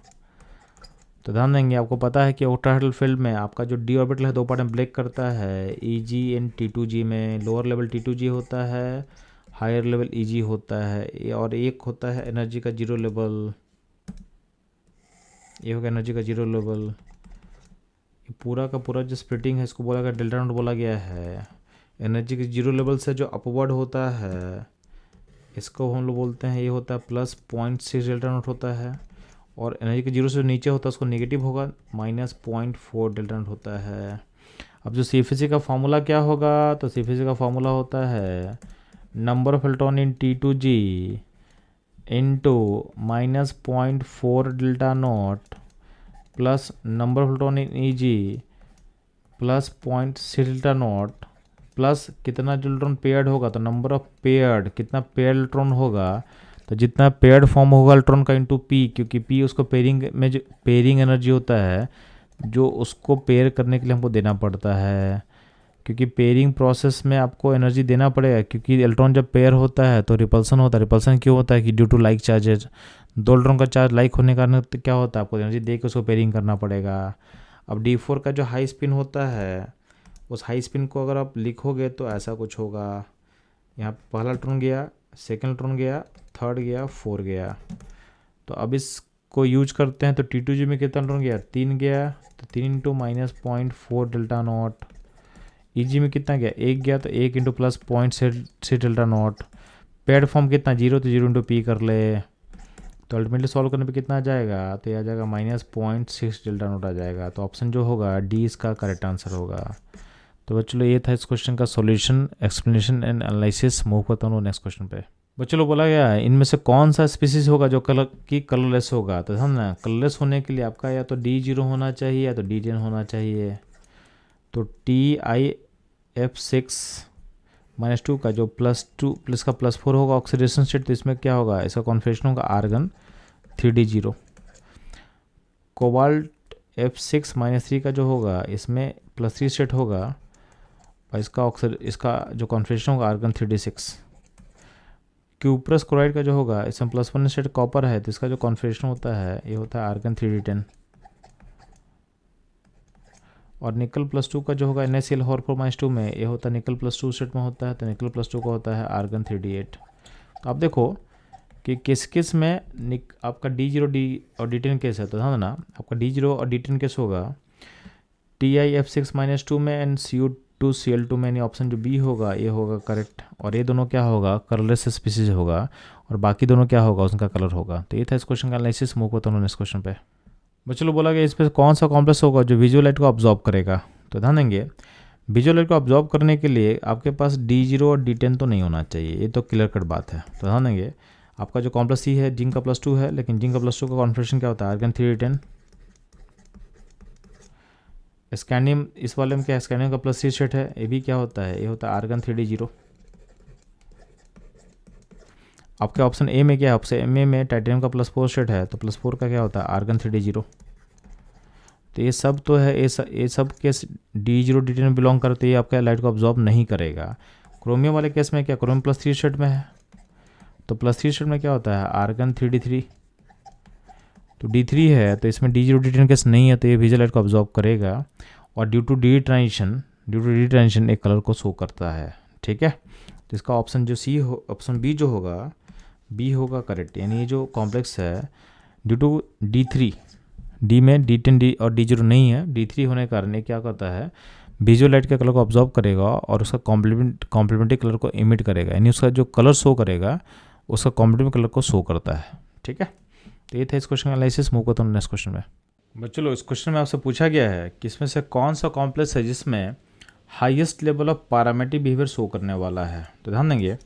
तो ध्यान देंगे, आपको पता है कि ओक्टाहेड्रल फील्ड में आपका जो डी ऑर्बिटल है 2 पार्ट में ब्रेक करता है, Eg एंड T2g में। लोअर लेवल T2g होता है, हायर लेवल Eg होता है, और एक होता है एनर्जी का जीरो लेवल, ये होगा एनर्जी का जीरो लेवल। ये पूरा का पूरा जो स्प्लिटिंग है इसको बोला गया डेल्टा नोट बोला गया है। एनर्जी के जीरो लेवल से जो अपवर्ड होता है इसको हम लोग बोलते हैं, ये होता है +0.6 डेल्टा नोट होता है, और एनर्जी के जीरो से जो नीचे होता है उसको नेगेटिव होगा, -0.4 डेल्टा नोट होता है। अब जो CFC का फॉर्मूला क्या होगा, तो CFC का फॉर्मूला होता है number of electron in T2g into -0.4 delta naught plus number of electron in Eg plus 0.6 delta naught plus कितना जो इलेक्ट्रॉन पेयर्ड होगा, तो नंबर ऑफ पेयर्ड, कितना पेयर्ड इलेक्ट्रॉन होगा, तो जितना पेयर्ड फॉर्म होगा इलेक्ट्रॉन का इंटू P, क्योंकि P उसको पेयरिंग में जो पेयरिंग एनर्जी होता है जो उसको पेयर करने के लिए हमको देना पड़ता है, क्योंकि पेयरिंग प्रोसेस में आपको एनर्जी देना पड़ेगा, क्योंकि इलेक्ट्रॉन जब पेयर होता है तो रिपल्सन होता है। रिपल्सन क्यों होता है कि due to like charges, 2 electron का चार्ज लाइक होने के कारण तो क्या होता है, आपको एनर्जी दे के उसको पेयरिंग करना पड़ेगा। अब D4 का जो हाई स्पिन होता है, उस हाई स्पिन को अगर आप लिखोगे तो ऐसा कुछ होगा, यहाँ पहला इलेक्ट्रॉन गया, सेकेंड इलेक्ट्रॉन गया, थर्ड गया, 4 गया। तो अब इसको यूज करते हैं, तो T2g में कितना इलेक्ट्रॉन गया, 3 गया, तो 3 इंटू -0.4 डेल्टा नोट। Eg में कितना गया, 1 गया, तो 1 into plus 0.6 delta naught. Paid form कितना, 0, तो 0 इंटू पी कर ले, तो अल्टीमेटली सॉल्व करने पे कितना आ जाएगा, तो ये आ जाएगा -0.6 डेल्टा नोट आ जाएगा। तो ऑप्शन जो होगा डी इसका करेक्ट आंसर होगा। तो बच्चों ये था इस क्वेश्चन का solution, explanation and analysis. Move करता हूँ नेक्स्ट क्वेश्चन पे। बच्चों बोला गया है इनमें से कौन सा स्पीसीज होगा जो कलरलेस होगा, तो समझना कलरलेस होने के लिए आपका या तो D0 होना चाहिए या तो D10 होना चाहिए। तो TiF6-2 का जो +2 प्लस का +4 होगा ऑक्सीडेशन स्टेट, तो इसमें क्या होगा, इसका कॉन्फिगरेशन होगा आर्गन 3D0। कोबाल्ट F6-3 का जो होगा इसमें +3 स्टेट होगा, और इसका जो कॉन्फिगरेशन होगा आर्गन 3D6। क्यूप्रस क्लोराइड का जो होगा इसमें +1 स्टेट कॉपर है, तो इसका जो कॉन्फिगरेशन होता है ये होता है आर्गन 3D10। और निकल +2 का जो होगा NaCl4 - 2 में ये होता है निकल +2 स्टेट में होता है, तो निकल +2 का होता है आर्गन 3D8। तो आप देखो कि किस किस में आपका D0 और D10 केस है, तो ध्यान देना आपका D0 और D10 केस होगा TiF6-2 में एंड Cu2Cl2 में, यानी ऑप्शन जो बी होगा ये होगा करेक्ट। और ये दोनों क्या होगा, कलरलेस स्पीसीज होगा, और बाकी दोनों क्या होगा, उसका कलर होगा। तो ये था इस क्वेश्चन का एनालिसिस। मूव करता हूँ नेक्स्ट क्वेश्चन पे। बच्चों बोला गया इस पर कौन सा कॉम्प्लेक्स होगा जो विजुअल लाइट को ऑब्जॉर्व करेगा, तो ध्यान देंगे विजुअल लाइट को ऑब्जॉर्व करने के लिए आपके पास D0 और D10 तो नहीं होना चाहिए, ये तो क्लियर कट बात है। तो ध्यान देंगे आपका जो कॉम्प्लेक्स सी है जिंक का +2 है, लेकिन जिंक का +2 का कॉन्फिगरेशन क्या होता है, आर्गन 3D10। स्कैंडियम इस वाले में क्या है, स्कैंडियम का +3 स्टेट है, ये भी क्या होता है, ये होता है आर्गन 3D0। आपके ऑप्शन ए में क्या है, ऑप्शन ए में टाइटेनियम का +4 स्टेट है, तो +4 का क्या होता है आर्गन 3D0। तो ये सब तो है, ये सब केस D0 D10 में बिलोंग करते हैं, आपका लाइट को ऑब्जॉर्व नहीं करेगा। क्रोमियम वाले केस में क्या, क्रोमियम +3 स्टेट में है, तो +3 स्टेट में क्या होता है आर्गन 3D3। तो D3 है, तो इसमें D0 D10 केस नहीं है, तो ये विजुअल लाइट को ऑब्जॉर्व करेगा, और ड्यू टू डी ट्रांजिशन एक कलर को शो करता है। ठीक है, तो इसका ऑप्शन जो सी हो, ऑप्शन बी जो होगा, बी होगा करेक्ट। यानी ये जो कॉम्प्लेक्स है ड्यू टू D3, डी में D10 D और D0 नहीं है, D3 होने के कारण ये क्या करता है विजुअल लाइट के कलर को ऑब्जॉर्व करेगा और उसका कॉम्प्लीमेंट्री कलर को इमिट करेगा, यानी उसका जो कलर शो करेगा उसका कॉम्प्लीमेंट्री कलर को शो करता है। ठीक है, तो ये था इस क्वेश्चन का एनालिसिस। मूव करता हूँ नेक्स्ट क्वेश्चन में। बच्चों इस क्वेश्चन में आपसे पूछा गया है कि इसमें से कौन सा कॉम्प्लेक्स है जिसमें highest level of parametric behaviour show करने वाला है। तो ध्यान देंगे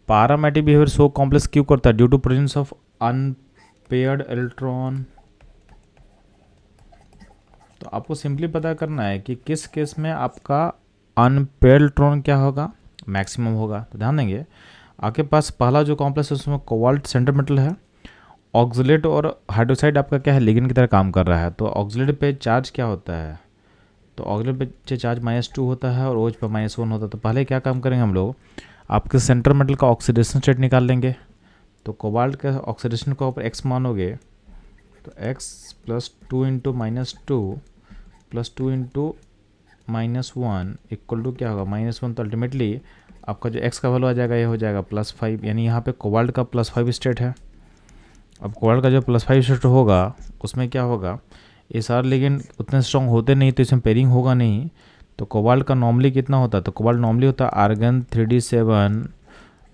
पैरामेट्रिक बिहेवियर शो कॉम्प्लेक्स क्यों करता है, due to presence of unpaired electron. तो आपको सिंपली पता करना है कि किस केस में आपका अनपेयर्ड इलेक्ट्रॉन क्या होगा, मैक्सिमम होगा। तो ध्यान देंगे आपके पास पहला जो कॉम्प्लेक्स है उसमें कोबाल्ट सेंटर मेटल है, ऑक्सलेट और हाइड्रोक्साइड आपका क्या है लिगेंड की तरह काम कर रहा है। तो ऑक्सलेट पे चार्ज क्या होता है, तो ऑक्सलेट पे चार्ज -2 होता है और OH पे -1 होता है। तो पहले क्या काम करेंगे हम लोग, आपके सेंटर मेटल का ऑक्सीडेशन स्टेट निकाल लेंगे। तो कोबाल्ट के ऑक्सीडेशन को ऊपर x मानोगे तो x plus 2 into -2 plus 2 into -1 equal to क्या होगा -1। तो अल्टीमेटली आपका जो x का वैल्यू आ जाएगा ये हो जाएगा +5, यानी यहाँ पे कोबाल्ट का +5 स्टेट है। अब कोबाल्ट का जो +5 स्टेट होगा उसमें क्या होगा, ये सारे लिगेंड उतने स्ट्रॉन्ग होते नहीं तो इसमें पेयरिंग होगा नहीं। तो कोबाल्ट का नॉर्मली कितना होता है, तो कोबाल्ट नॉर्मली होता है आर्गन 3d7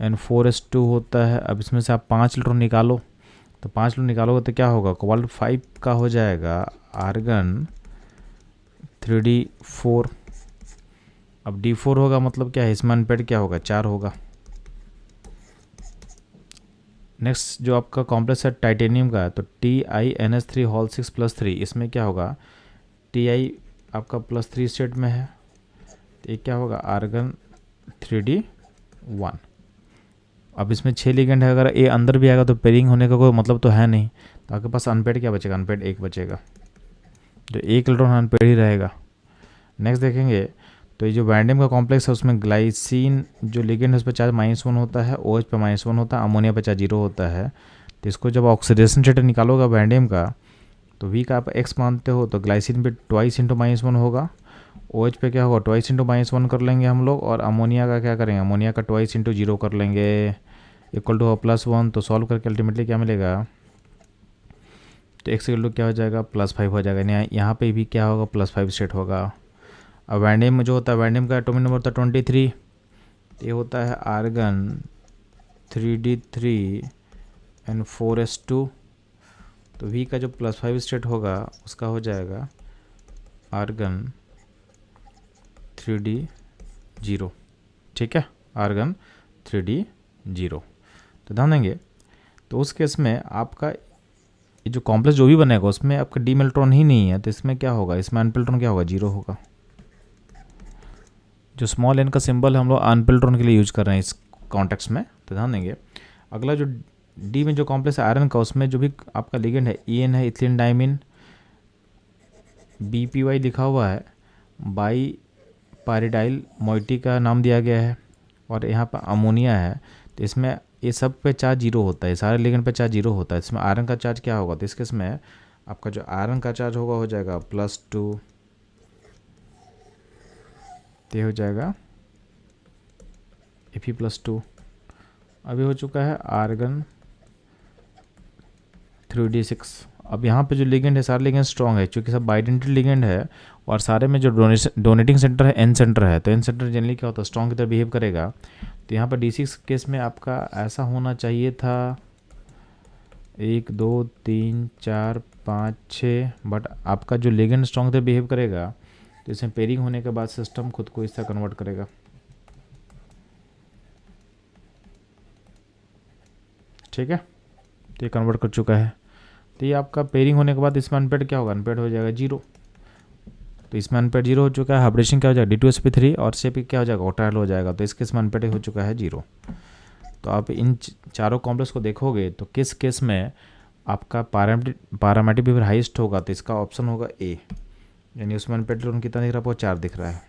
एंड 4s2 होता है। अब इसमें से आप 5 इलेक्ट्रॉन निकालो, तो 5 इलेक्ट्रॉन निकालोगे तो क्या होगा, कोबाल्ट 5 का हो जाएगा आर्गन 3d4। अब d4 होगा मतलब क्या है, इसमें अनपेड क्या होगा, 4 होगा। नेक्स्ट जो आपका कॉम्प्लेक्स है टाइटेनियम का, तो TiNH3 होल 6 + 3, इसमें क्या होगा, Ti आपका +3 स्टेट में है, तो ये क्या होगा आर्गन 3d1। अब इसमें 6 लिगेंड है, अगर ए अंदर भी आएगा तो पेयरिंग होने का कोई मतलब तो है नहीं, तो आपके पास अनपेड क्या बचेगा, अनपेड 1 बचेगा, जो 1 इलेक्ट्रॉन अनपेड ही रहेगा। नेक्स्ट देखेंगे तो ये जो वैंडियम का कॉम्प्लेक्स है उसमें ग्लाइसिन जो लिगेंड है उस पर चार्ज -1 होता है, OH पे -1 होता है, अमोनिया पे चार्ज 0 होता है। तो इसको जब ऑक्सीडेशन स्टेट निकालोगा वैंडियम का, तो V का आप x मानते हो, तो ग्लाइसिन पे 2 इंटू -1 होगा, OH पे क्या होगा 2 इंटू -1 कर लेंगे हम लोग, और अमोनिया का क्या करेंगे, अमोनिया का 2 इंटू 0 कर लेंगे, इक्वल टू +1। तो सॉल्व करके अल्टीमेटली क्या मिलेगा, तो x इक्वल टू क्या हो जाएगा +5 हो जाएगा, यहाँ पे भी क्या होगा +5 स्टेट होगा। अब वैंडियम में जो होता है, वैंडियम का एटॉमिक नंबर होता है 23, ये होता है आर्गन 3d3 एंड 4s2। तो V का जो +5 स्टेट होगा उसका हो जाएगा आर्गन 3d0, ठीक है, आर्गन 3d0। तो ध्यान देंगे, तो उस केस में आपका ये जो कॉम्प्लेक्स जो भी बनेगा उसमें आपका डी इलेक्ट्रॉन ही नहीं है, तो इसमें क्या होगा, इसमें अनपेड इलेक्ट्रॉन क्या होगा, 0 होगा। जो स्मॉल n का सिंबल है हम लोग अनपेड इलेक्ट्रॉन के लिए यूज कर रहे हैं इस कॉन्टेक्स्ट में, तो ध्यान देंगे। अगला जो डी में जो कॉम्प्लेक्स है आयरन का, उसमें जो भी आपका लिगेंड है EN है, इथिलीन डायमीन, BPY लिखा हुआ है, बाई पायरिडाइल मोइटी का नाम दिया गया है, और यहाँ पर अमोनिया है। तो इसमें ये सब पे चार्ज 0 होता है, सारे लिगेंड पे चार्ज 0 होता है। इसमें आयरन का चार्ज क्या होगा, तो इसके इसमें आपका जो आयरन का चार्ज होगा हो जाएगा +2, तो हो जाएगा Fe+2। अभी हो चुका है आर्गन 3d6। अब यहाँ पे जो लिगेंड है सारे लिगेंड स्ट्रॉन्ग है, क्योंकि सब बाइडेंटिटी लिगेंड है, और सारे में जो डोनेटिंग सेंटर है N सेंटर है, तो N सेंटर जनरली क्या होता है, स्ट्रॉन्ग की तरह बिहेव करेगा। तो यहाँ पर D6 केस में आपका ऐसा होना चाहिए था 1 2 3 4 5 6, बट आपका जो लिगेंड स्ट्रॉन्ग तरह बिहेव करेगा, तो इसमें पेयरिंग होने के बाद सिस्टम खुद को इस तरह कन्वर्ट करेगा, ठीक है। तो ये कन्वर्ट कर चुका है, तो ये आपका पेयरिंग होने के बाद इसमें अनपेड क्या होगा, अनपेड हो जाएगा 0। तो इसमें अनपेड 0 हो चुका है, हाइब्रिडेशन क्या हो जाएगा D2sp3, और शेप क्या हो जाएगा ऑक्टाहेड्रल हो जाएगा, तो इसके इसमें अनपेड हो चुका है 0। तो आप इन चारों कॉम्प्लेक्स को देखोगे तो किस केस में आपका पैरामेट्रिक बिहेवियर हाईएस्ट होगा, तो इसका ऑप्शन होगा A, यानी उसमें अनपेड इलेक्ट्रॉन कितना दिख रहा है, वो 4 दिख रहा है।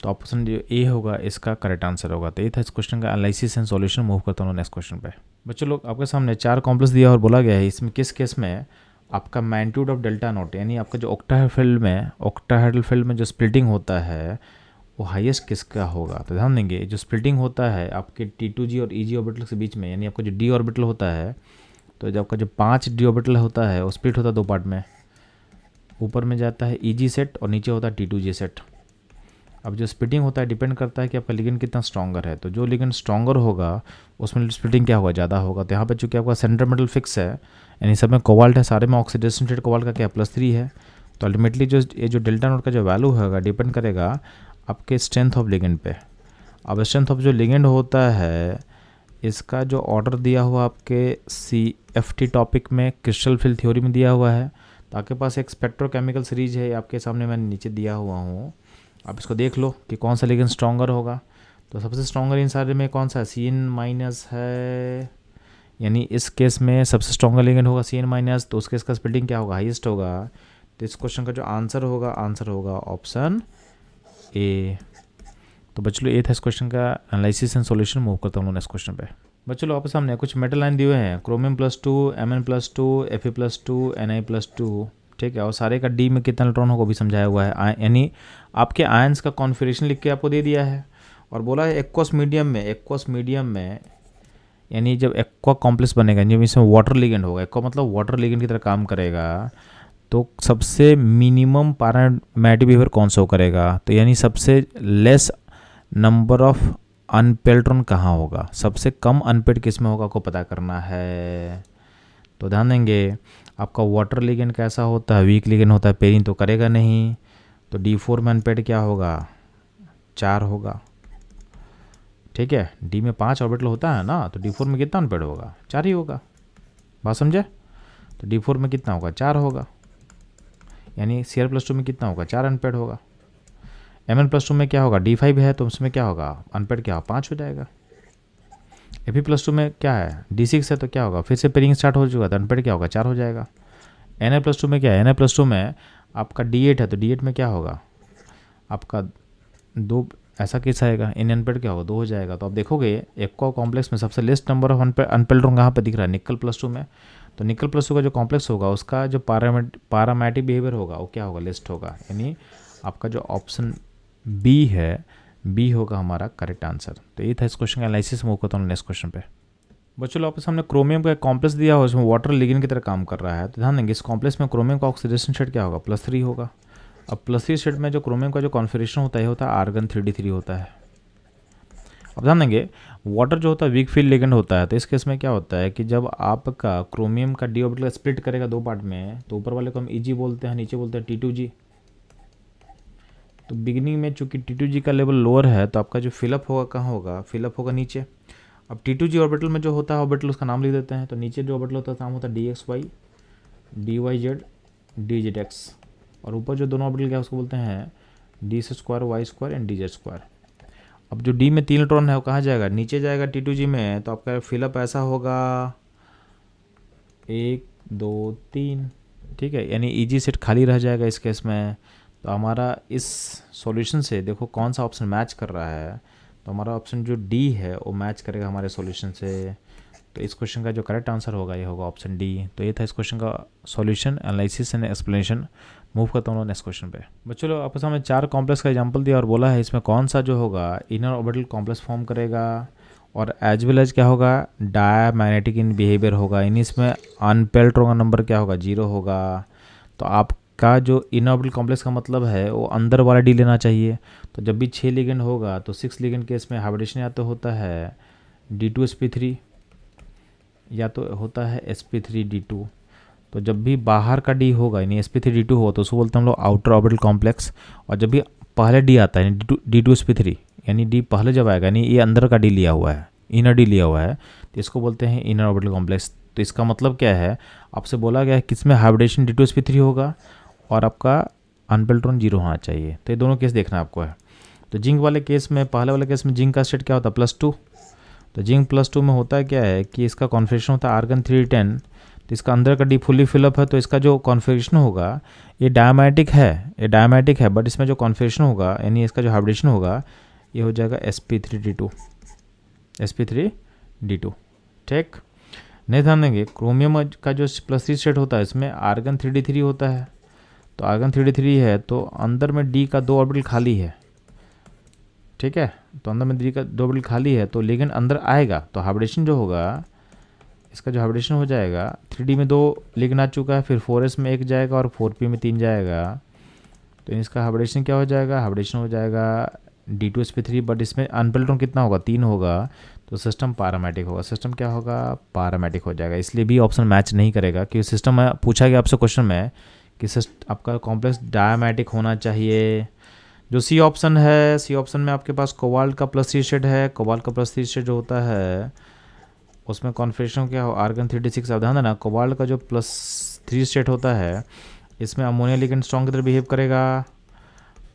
तो ऑप्शन जो A होगा इसका करेक्ट आंसर होगा। तो ये था इस क्वेश्चन का एनालिसिस एंड सॉल्यूशन। मूव करता हूँ नेक्स्ट क्वेश्चन पे। बच्चों लोग आपके सामने 4 कॉम्प्लेक्स दिया और बोला गया है इसमें किस केस में आपका मैग्नीट्यूड ऑफ डेल्टा नोट, यानी आपका जो ऑक्टाहेड्रल फील्ड में जो स्प्लिटिंग होता है वो हाईएस्ट किसका होगा। तो ध्यान देंगे, जो स्प्लिटिंग होता है आपके T2G और EG ऑर्बिटल के बीच में, यानी आपका जो D ऑर्बिटल होता है, तो जब आपका जो 5 D ऑर्बिटल होता है वो स्प्लिट होता है 2 पार्ट में, ऊपर में जाता है EG सेट और नीचे होता है T2G सेट। अब जो स्प्लिटिंग होता है डिपेंड करता है कि आपका लिगेंड कितना स्ट्रॉन्गर है, तो जो लिगेंड स्ट्रॉन्गर होगा उसमें स्प्लिटिंग क्या होगा, ज़्यादा होगा। तो यहाँ पे चूँकि आपका सेंटर मेटल फिक्स है, यानी सब में कोबाल्ट है, सारे में ऑक्सीडेशन स्टेट कोबाल्ट का क्या +3 है, तो अल्टीमेटली जो ये जो डेल्टा नोट का जो वैल्यू होगा डिपेंड करेगा आपके स्ट्रेंथ ऑफ लिगेंड पे। अब स्ट्रेंथ ऑफ जो लिगेंड होता है इसका जो ऑर्डर दिया हुआ आपके CFT टॉपिक में क्रिस्टल फिल थ्योरी में दिया हुआ है, तो आपके पास एक स्पेक्ट्रोकेमिकल सीरीज है आपके सामने, मैंने नीचे दिया हुआ हूँ, आप इसको देख लो कि कौन सा लिगेंड स्ट्रॉन्गर होगा। तो सबसे स्ट्रॉन्गर इन सारे में कौन सा है, CN- है, यानी इस केस में सबसे स्ट्रॉन्गर लिगेंड होगा CN-, तो उस केस का स्प्लिटिंग क्या होगा, हाईएस्ट होगा। तो इस क्वेश्चन का जो आंसर होगा ऑप्शन A। तो बच्चों ये था इस क्वेश्चन का एनालिसिस एंड सॉल्यूशन। मूव करता हूँ नेक्स्ट क्वेश्चन पे। बच्चों लोग आपके सामने कुछ मेटल आयन दिए हुए हैं, क्रोमियम +2, Mn+2, Fe+2, Ni+2, ठीक है। और सारे का डी में कितना इलेक्ट्रॉन होगा भी समझाया हुआ है, यानी आपके आयंस का कॉन्फ़िगरेशन लिख के आपको दे दिया है। और बोला है एक्वस मीडियम में यानी जब एक्वा कॉम्प्लेक्स बनेगा, जब इसमें वाटर लिगेंड होगा, एक्वा मतलब वाटर लिगेंड की तरह काम करेगा, तो सबसे मिनिमम पैरामेटिक बिहेवियर कौन सा करेगा, तो यानी सबसे less number of unpaired electron कहाँ होगा, सबसे कम अनपेड किस में होगा, आपको पता करना है। तो ध्यान देंगे आपका वाटर लिगेंड कैसा होता है, वीक लिगेंड होता है, पेयरिंग तो करेगा नहीं। तो D4 में अनपेड क्या होगा, 4 होगा, ठीक है। डी में 5 ऑर्बिटल होता है ना, तो D4 में कितना अनपेड होगा, 4 ही होगा, बात समझे। तो D4 में कितना होगा, 4 होगा, यानी Cr+2 में कितना होगा, 4 अनपेड होगा। Mn+2 में क्या होगा, D5 है तो उसमें क्या होगा, अनपेड क्या होगा, 5 हो जाएगा। Fe+2 में क्या है, D6 है तो क्या होगा, फिर से पेयरिंग स्टार्ट हो चुका, तो अनपेड क्या होगा, 4 हो जाएगा। Na+2 में क्या है, Na+2 में आपका D8 है, तो D8 में क्या होगा आपका 2, ऐसा केस आएगा, इन अनपेड क्या होगा, 2 हो जाएगा। तो आप देखोगे एक्वा कॉम्प्लेक्स में सबसे लेस्ट नंबर ऑफ अनपेड इलेक्ट्रॉन कहाँ पर दिख रहा है, Ni+2 में। तो Ni+2 का जो कॉम्प्लेक्स होगा उसका जो पैरामेटिक बिहेवियर होगा वो क्या होगा, लिस्ट होगा, यानी आपका जो ऑप्शन बी है, बी होगा हमारा करेक्ट आंसर। तो ये था इस क्वेश्चन का एनालिसिस। मूव करता हूँ नेक्स्ट क्वेश्चन पे। बच्चों लोग आपके सामने क्रोमियम का एक कॉम्प्लेक्स दिया हो, उसमें वाटर लिगेंड की तरह काम कर रहा है। तो ध्यान देंगे इस कॉम्प्लेक्स में क्रोमियम का ऑक्सीडेशन स्टेट क्या होगा, +3 होगा। अब +3 स्टेट में जो क्रोमियम का जो कॉन्फिगरेशन होता है ये होता है आर्गन 3d3 होता है। अब ध्यान देंगे वाटर जो होता है वीक फील्ड लिगेंड होता है, तो इस केस में क्या होता है कि जब आपका क्रोमियम का डी ऑर्बिटल स्प्लिट करेगा 2 पार्ट में, तो ऊपर वाले को हम Eg बोलते हैं, नीचे बोलते हैं T2G। तो बिगिनिंग में चूंकि T2G का लेवल लोअर है, तो आपका जो फिलअप होगा कहाँ होगा, फिलअप होगा नीचे। अब T2G ऑर्बिटल में जो होता है ऑर्बिटल उसका नाम लिख देते हैं। तो नीचे जो ऑर्बिटल होता है नाम होता है DXY, DYZ, DZX। और ऊपर जो दोनों ऑर्बिटल क्या उसको बोलते हैं D2 Y2 एंड DZ2। अब जो डी में 3 इलेक्ट्रॉन है वो कहाँ जाएगा, नीचे जाएगा T2G में। तो आपका फिलअप ऐसा होगा 1 2 3, ठीक है, यानी Eg सेट खाली रह जाएगा इस केस में। तो हमारा इस सॉल्यूशन से देखो कौन सा ऑप्शन मैच कर रहा है, तो हमारा ऑप्शन जो डी है वो मैच करेगा हमारे सॉल्यूशन से। तो इस क्वेश्चन का जो करेक्ट आंसर होगा ये होगा ऑप्शन डी। तो ये था इस क्वेश्चन का solution, analysis and explanation. Move करता हूँ नेक्स्ट क्वेश्चन पे। बच्चों लोग आपके सामने 4 कॉम्प्लेक्स का एग्जांपल दिया और बोला है इसमें कौन सा जो होगा इनर ऑर्बिटल कॉम्प्लेक्स फॉर्म करेगा और एज वेल एज क्या होगा डायमैग्नेटिक इन बिहेवियर होगा, यानी इसमें अनपेड इलेक्ट्रॉन का नंबर क्या होगा, 0 होगा। तो आपका जो इनर ऑर्बिटल कॉम्प्लेक्स का मतलब है वो अंदर वाला डी लेना चाहिए। तो जब भी 6 लिगेंड होगा तो 6 लिगेंड केस में हाइब्रिडेशन या तो होता है D2sp3 या तो होता है sp3d2। तो जब भी बाहर का डी होगा यानी sp3d2 होगा तो उसको बोलते हैं हम लोग आउटर ऑर्बिटल कॉम्प्लेक्स। और जब भी पहले डी आता है D2sp3 यानी डी पहले जब आएगा यानी ये अंदर का डी लिया हुआ है, इनर डी लिया हुआ है, तो इसको बोलते हैं इनर ऑर्बिटल कॉम्प्लेक्स। तो इसका मतलब क्या है, आपसे बोला गया है किसमें हाइब्रिडेशन D2sp3 होगा और आपका अनपेड इलेक्ट्रॉन 0 होना चाहिए। तो ये दोनों केस देखना आपको है। तो जिंक वाले केस में, पहले वाले केस में जिंक का स्टेट क्या होता है, +2। तो जिंक +2 में होता है क्या है कि इसका कॉन्फिगरेशन होता है आर्गन 310। तो इसका अंदर का डी फुली फिलअप है, तो इसका जो कॉन्फिगरेशन होगा ये डायमैटिक है, बट इसमें जो कॉन्फिगरेशन होगा यानी इसका जो हाइब्रिडेशन होगा ये हो जाएगा sp3d2। ठीक, नहीं ध्यान देंगे क्रोमियम का जो +3 स्टेट होता है इसमें आर्गन 3d3 होता है। तो आर्गन 3d3 है तो अंदर में डी का 2 ऑर्बिटल खाली है, ठीक है। तो अंदर में डी का 2 ऑर्बिटल खाली है तो लिगेंड अंदर आएगा तो हाइब्रिडेशन जो होगा इसका जो हाइब्रिडेशन हो जाएगा 3D में 2 लिगेंड आ चुका है, फिर 4s में 1 जाएगा और 4p में 3 जाएगा। तो इसका हाइब्रिडेशन क्या हो जाएगा, हाइब्रिडेशन हो जाएगा D2sp3, बट इसमें अनपेड इलेक्ट्रॉन कितना होगा, 3 होगा। तो सिस्टम पैरामेटिक होगा, सिस्टम क्या होगा, पैरामेटिक हो जाएगा। इसलिए भी ऑप्शन मैच नहीं करेगा क्योंकि सिस्टम में पूछा गया आपसे क्वेश्चन में कि आपका कॉम्प्लेक्स डायमैटिक होना चाहिए। जो सी ऑप्शन है, सी ऑप्शन में आपके पास कोबाल्ट का +3 स्टेट है। कोबाल्ट का +3 स्टेट जो होता है उसमें कॉन्फिगरेशन क्या हो, आर्गन 3d6। सावधान देना कोबाल्ट का जो +3 स्टेट होता है इसमें अमोनिया लिगेंड स्ट्रॉन्ग की तरह बिहेव करेगा।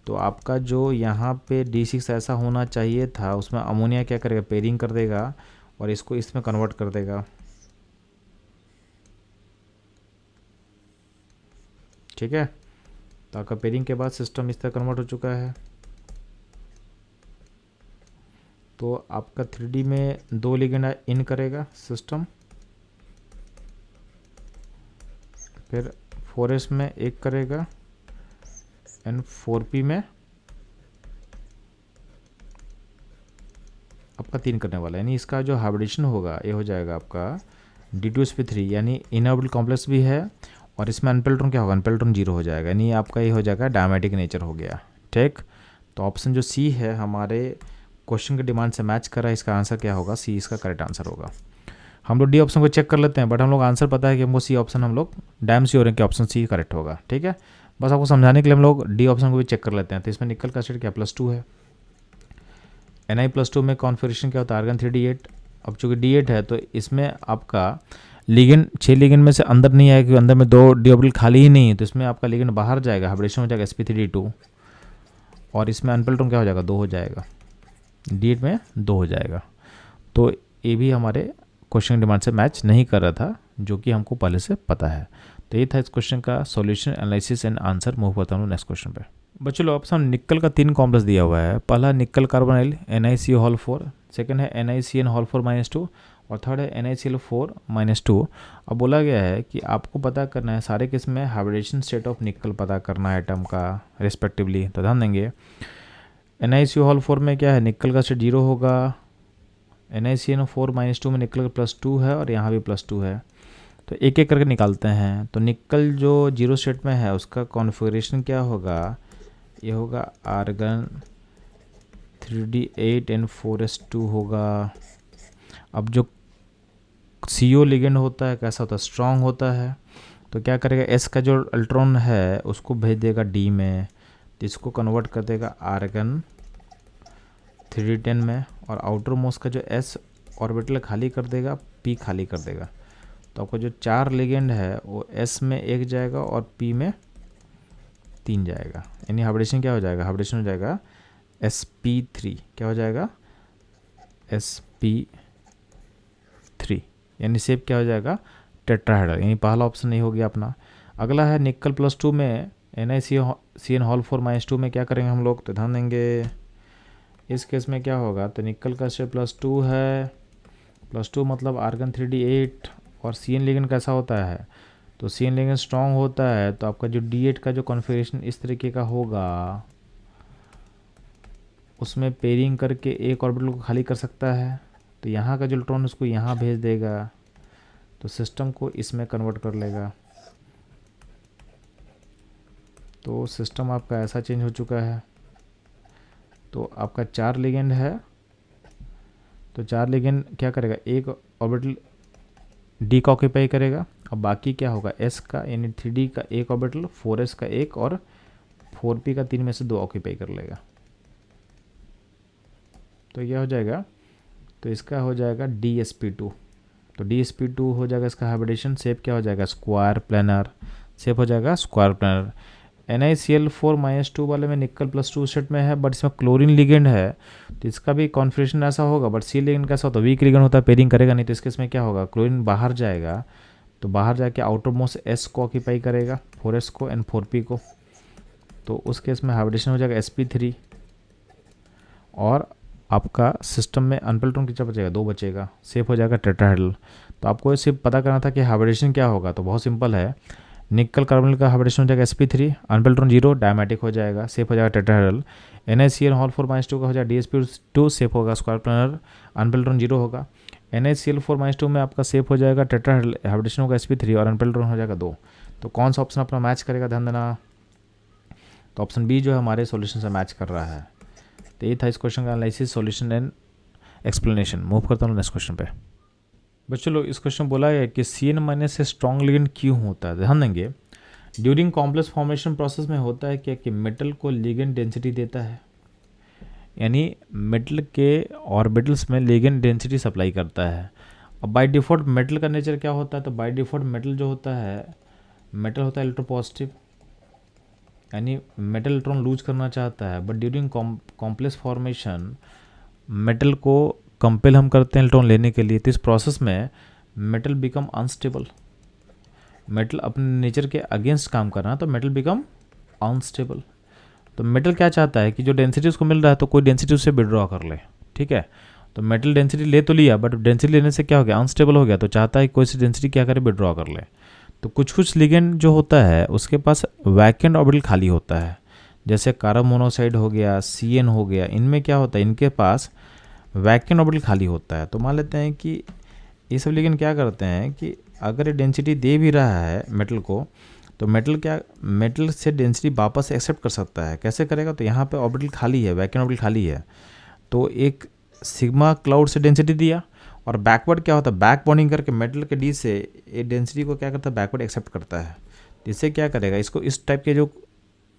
तो आपका जो यहाँ पे D6 ऐसा होना चाहिए था उसमें अमोनिया क्या करेगा, पेयरिंग कर देगा और इसको इसमें कन्वर्ट कर देगा, ठीक है। तो आपका पेयरिंग के बाद सिस्टम इस तरह कन्वर्ट हो चुका है। तो आपका 3D में 2 लिगेंड इन करेगा सिस्टम, फिर 4s में 1 करेगा एंड 4p में आपका 3 करने वाला है। यानी इसका जो हाइब्रिडेशन होगा ये हो जाएगा आपका D2sp3, यानी इनऑर्बिटल कॉम्प्लेक्स भी है और इसमें अनपेल्ट्रॉन क्या होगा, अनपेल्ट्रॉन 0 हो जाएगा, यानी आपका ये हो जाएगा डायमेटिक नेचर हो गया। ठीक, तो ऑप्शन जो सी है हमारे क्वेश्चन के डिमांड से मैच कर रहा है, इसका आंसर क्या होगा, सी इसका करेक्ट आंसर होगा। हम लोग डी ऑप्शन को चेक कर लेते हैं, बट हम लोग आंसर पता है कि हमको सी ऑप्शन, हम लोग डैम सी हो रहे हैं कि ऑप्शन सी करेक्ट होगा। ठीक है, बस आपको समझाने के लिए हम लोग डी ऑप्शन को भी चेक कर लेते हैं। तो इसमें निकल का स्टेट क्या +2 है, Na+2 में कॉन्फिगरेशन क्या होता है, आर्गन 3D8। अब चूँकि D8 है तो इसमें आपका लिगेंड 6 लिगेंड में से अंदर नहीं आएगा, क्योंकि अंदर में 2 d ऑर्बिटल खाली ही नहीं है, तो इसमें आपका लिगेंड बाहर जाएगा, हाइब्रिडेशन हो जाएगा sp3d2, और इसमें अनपेल्ट्रॉन क्या हो जाएगा, 2 हो जाएगा, D8 में 2 हो जाएगा। तो ये भी हमारे क्वेश्चन डिमांड से मैच नहीं कर रहा था, जो कि हमको पहले से पता है। तो ये था इस क्वेश्चन का solution, analysis and answer. Move करता हूँ नेक्स्ट क्वेश्चन पे। बच्चों लोग ऑप्शन निकल का 3 कॉम्प्लेक्स दिया हुआ है। पहला निकल कार्बोनाइल NiCO4, सेकंड है NiCN2, और थर्ड है NiCl4-2। अब बोला गया है कि आपको पता करना है सारे केस में हाइब्रिडेशन स्टेट ऑफ निकल पता करना है एटम का रिस्पेक्टिवली। तो ध्यान देंगे NiCO4 में क्या है, निकल का स्टेट 0 होगा, NiCN4-2 में निकल का +2 है और यहाँ भी +2 है। तो एक एक करके निकालते हैं। तो निकल जो 0 स्टेट में है उसका कॉन्फ़िगरेशन क्या होगा, ये होगा आर्गन 3D8 एंड 4s2 होगा। अब जो CO लिगेंड होता है कैसा होता है, स्ट्रॉन्ग होता है, तो क्या करेगा, S का जो इलेक्ट्रॉन है उसको भेज देगा D में, तो इसको कन्वर्ट कर देगा आर्गन 3D10 में, और आउटर मोस्ट का जो S ऑर्बिटल खाली कर देगा, P खाली कर देगा। तो आपका जो 4 लिगेंड है वो S में 1 जाएगा और P में 3 जाएगा, यानी हाइब्रिडेशन क्या हो जाएगा, हाइब्रिडेशन हो जाएगा sp3, क्या हो जाएगा sp3, यानी शेप क्या हो जाएगा, टेट्राहेड्रल, यानी पहला ऑप्शन नहीं हो गया अपना। अगला है निकल +2 में NiCN2 में क्या करेंगे हम लोग, तो ध्यान देंगे इस केस में क्या होगा, तो निकल का स्टेट +2 है, +2 मतलब आर्गन 3D8, और CN लिगेंड कैसा होता है, तो CN लिगेंड स्ट्रॉन्ग होता है, तो आपका जो D8 का जो कॉन्फ़िगरेशन इस तरीके का होगा, उसमें पेयरिंग करके एक ऑर्बिटल को खाली कर सकता है, तो यहाँ का जो इलेक्ट्रॉन उसको यहाँ भेज देगा, तो सिस्टम को इसमें कन्वर्ट कर लेगा। तो सिस्टम आपका ऐसा चेंज हो चुका है। तो आपका 4 लिगेंड है, तो 4 लिगेंड क्या करेगा, एक ऑर्बिटल D का ऑक्यूपाई करेगा, और बाकी क्या होगा, S का यानी 3D का एक ऑर्बिटल, 4s का एक, और 4p का 3 में से 2 ऑक्यूपाई कर लेगा। तो यह हो जाएगा, तो इसका हो जाएगा DsP2। तो DsP2 हो जाएगा इसका हाइब्रिडेशन, शेप क्या हो जाएगा, स्क्वायर प्लानर, शेप हो जाएगा स्क्वायर प्लानर। NiCl4-2 वाले में निकल +2 सेट में है, बट इसमें क्लोरीन लिगेंड है, तो इसका भी कॉन्फ़िगरेशन ऐसा होगा, बट C लिगेंड कैसा होता है, वीक लिगेंड होता है, पेयरिंग करेगा नहीं, तो इसके इसमें क्या होगा, क्लोरीन बाहर जाएगा, तो बाहर जाके आउटर मोस्ट S को ऑक्यूपाई करेगा, 4s को एंड 4p को, तो उस केस में हाइब्रिडेशन हो जाएगा sp3, और आपका सिस्टम में अनपेल्ट्रॉन कितना बचेगा, 2 बचेगा, शेप हो जाएगा टेट्राहेड्रल। तो आपको सिर्फ पता करना था कि हाइब्रिडेशन क्या होगा, तो बहुत सिंपल है, निकल कार्बोनिल का हाइब्रिडेशन हो जाएगा sp3, अनपेल्ट्रॉन 0, डायमेटिक हो जाएगा, शेप हो जाएगा टेट्राहेड्रल। NiCl4-2 का हो जाएगा DsP2, शेप होगा स्क्वायर प्लानर, अनपेल्ट्रॉन 0 होगा। NiCl4-2 में आपका शेप हो जाएगा टेट्राहेड्रल, हाइब्रिडेशन होगा sp3, और अनपेल्ट्रॉन हो जाएगा 2। तो कौन सा ऑप्शन अपना मैच करेगा, ध्यान देना। तो ऑप्शन बी जो है हमारे सॉल्यूशन से मैच कर रहा है। तो ये था इस क्वेश्चन का analysis, solution and explanation. Move करता हूँ नेक्स्ट क्वेश्चन पे। बच्चों लोग इस क्वेश्चन बोला है कि CN- से स्ट्रॉन्ग लिगेंड क्यों होता है, ध्यान देंगे। ड्यूरिंग कॉम्प्लेक्स फॉर्मेशन प्रोसेस में होता है क्या कि मेटल को लिगेंड डेंसिटी देता है, यानी मेटल के ऑर्बिटल्स में लिगेंड डेंसिटी सप्लाई करता है। अब बाय डिफ़ॉल्ट मेटल का नेचर क्या होता है, तो बाय डिफ़ॉल्ट मेटल जो होता है, मेटल होता है इलेक्ट्रोपॉजिटिव, यानी मेटल इलेक्ट्रॉन लूज करना चाहता है, but during complex formation metal को कंपेल हम करते हैं इलेक्ट्रॉन लेने के लिए, तो इस प्रोसेस में मेटल बिकम अनस्टेबल। मेटल अपने नेचर के अगेंस्ट काम कर रहा है, तो मेटल बिकम अनस्टेबल। तो मेटल क्या चाहता है कि जो डेंसिटी उसको मिल रहा है तो कोई डेंसिटी उससे विड्रॉ कर ले, ठीक है। तो मेटल डेंसिटी ले तो लिया, बट डेंसिटी लेने से क्या हो गया, अनस्टेबल हो गया, तो चाहता है कोई सी डेंसिटी क्या करे, विड्रॉ कर ले। तो कुछ कुछ लिगेंड जो होता है उसके पास वैकेंट ऑर्बिटल खाली होता है, जैसे कार्बन मोनोऑक्साइड हो गया, CN हो गया, इनमें क्या होता है, इनके पास वैकेंट ऑर्बिटल खाली होता है। तो मान लेते हैं कि ये सब लिगेंड क्या करते हैं कि अगर ये डेंसिटी दे भी रहा है मेटल को, तो मेटल से डेंसिटी वापस एक्सेप्ट कर सकता है। कैसे करेगा, तो यहाँ पे ऑर्बिटल खाली है, वैकेंट ऑर्बिटल खाली है, तो एक सिग्मा क्लाउड से डेंसिटी दिया, और बैकवर्ड क्या होता है, बैक बॉन्डिंग करके मेटल के डी से ये डेंसिटी को क्या करता है, बैकवर्ड एक्सेप्ट करता है। इससे क्या करेगा, इसको इस टाइप के जो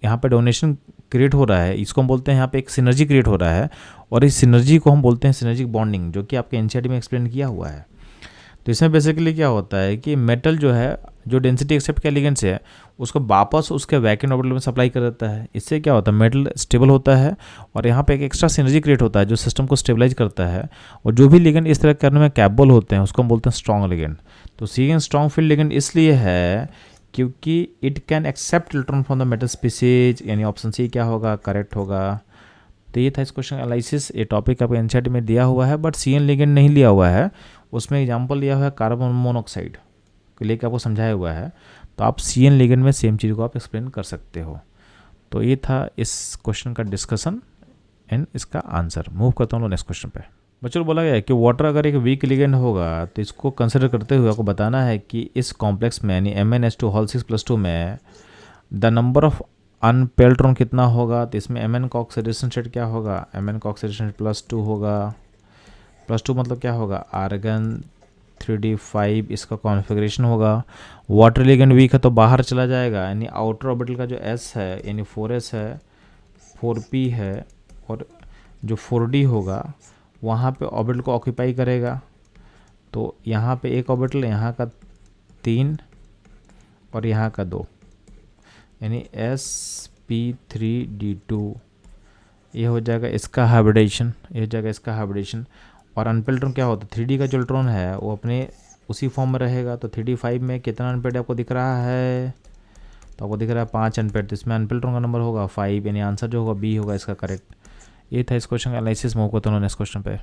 यहाँ पे डोनेशन क्रिएट हो रहा है, इसको हम बोलते हैं, यहाँ पे एक सिनर्जी क्रिएट हो रहा है, और इस सिनर्जी को हम बोलते हैं सिनर्जिक बॉन्डिंग, जो कि आपके एनसीईआरटी में एक्सप्लेन किया हुआ है। तो इसमें बेसिकली क्या होता है कि मेटल जो है, जो डेंसिटी एक्सेप्ट किया लिगेंड से है, उसको वापस उसके वैकेंट ऑर्बिटल में सप्लाई कर देता है। इससे क्या होता है, मेटल स्टेबल होता है, और यहाँ पे एक एक्स्ट्रा सिनर्जी क्रिएट होता है जो सिस्टम को स्टेबलाइज करता है। और जो भी लिगेंड इस तरह करने में कैपेबल होते हैं उसको हम बोलते हैं स्ट्रॉन्ग लिगेंड। तो सीएन स्ट्रॉन्ग फील्ड लिगेंड इसलिए है क्योंकि it can accept electron from the metal species, यानी ऑप्शन सी क्या होगा, करेक्ट होगा। तो ये था इस क्वेश्चन एनालिसिस। ये टॉपिक आपको एनसीईआरटी में दिया हुआ है, बट सीएन लिगेंड नहीं लिया हुआ है, उसमें एग्जांपल लिया हुआ है कार्बन मोनोऑक्साइड को लेकर आपको समझाया हुआ है। तो आप सीएन लिगेंड में सेम चीज़ को आप एक्सप्लेन कर सकते हो। तो ये था इस क्वेश्चन का डिस्कशन एंड इसका आंसर। मूव करता हूँ नेक्स्ट क्वेश्चन पे। बच्चों बोला गया है कि वाटर अगर एक वीक लिगेंड होगा तो इसको कंसिडर करते हुए आपको बताना है कि इस कॉम्प्लेक्स में यानी MnH2 में the number of unpaired electron कितना होगा। तो इसमें Mn का ऑक्सीडेशन स्टेट क्या होगा, Mn का ऑक्सीडेशन +2 होगा। +2 मतलब क्या होगा, आर्गन 3d5 इसका कॉन्फ़िगरेशन होगा। वाटर लिगेंड वीक है तो बाहर चला जाएगा, यानी आउटर ऑर्बिटल का जो S है यानी 4s है, 4p है, और जो 4d होगा वहाँ पे ऑर्बिटल को ऑक्यूपाई करेगा। तो यहाँ पे एक ऑर्बिटल, यहाँ का 3 और यहाँ का 2, यानी sp3d2, ये हो जाएगा इसका हाइब्रिडेशन, ये हो जाएगा इसका हाइब्रिडेशन। और अनपेयर्ड इलेक्ट्रॉन क्या होता है, 3d का जो इलेक्ट्रॉन है वो अपने उसी फॉर्म में रहेगा। तो 3d5 में कितना अनपेयर्ड आपको दिख रहा है, तो आपको दिख रहा है 5 अनपेयर्ड, तो इसमें अनपेयर्ड इलेक्ट्रॉन का नंबर होगा 5, यानी आंसर जो होगा बी होगा इसका करेक्ट। ये था इस क्वेश्चन का एनालिसिस। मूव करते हैं नेक्स्ट क्वेश्चन पे।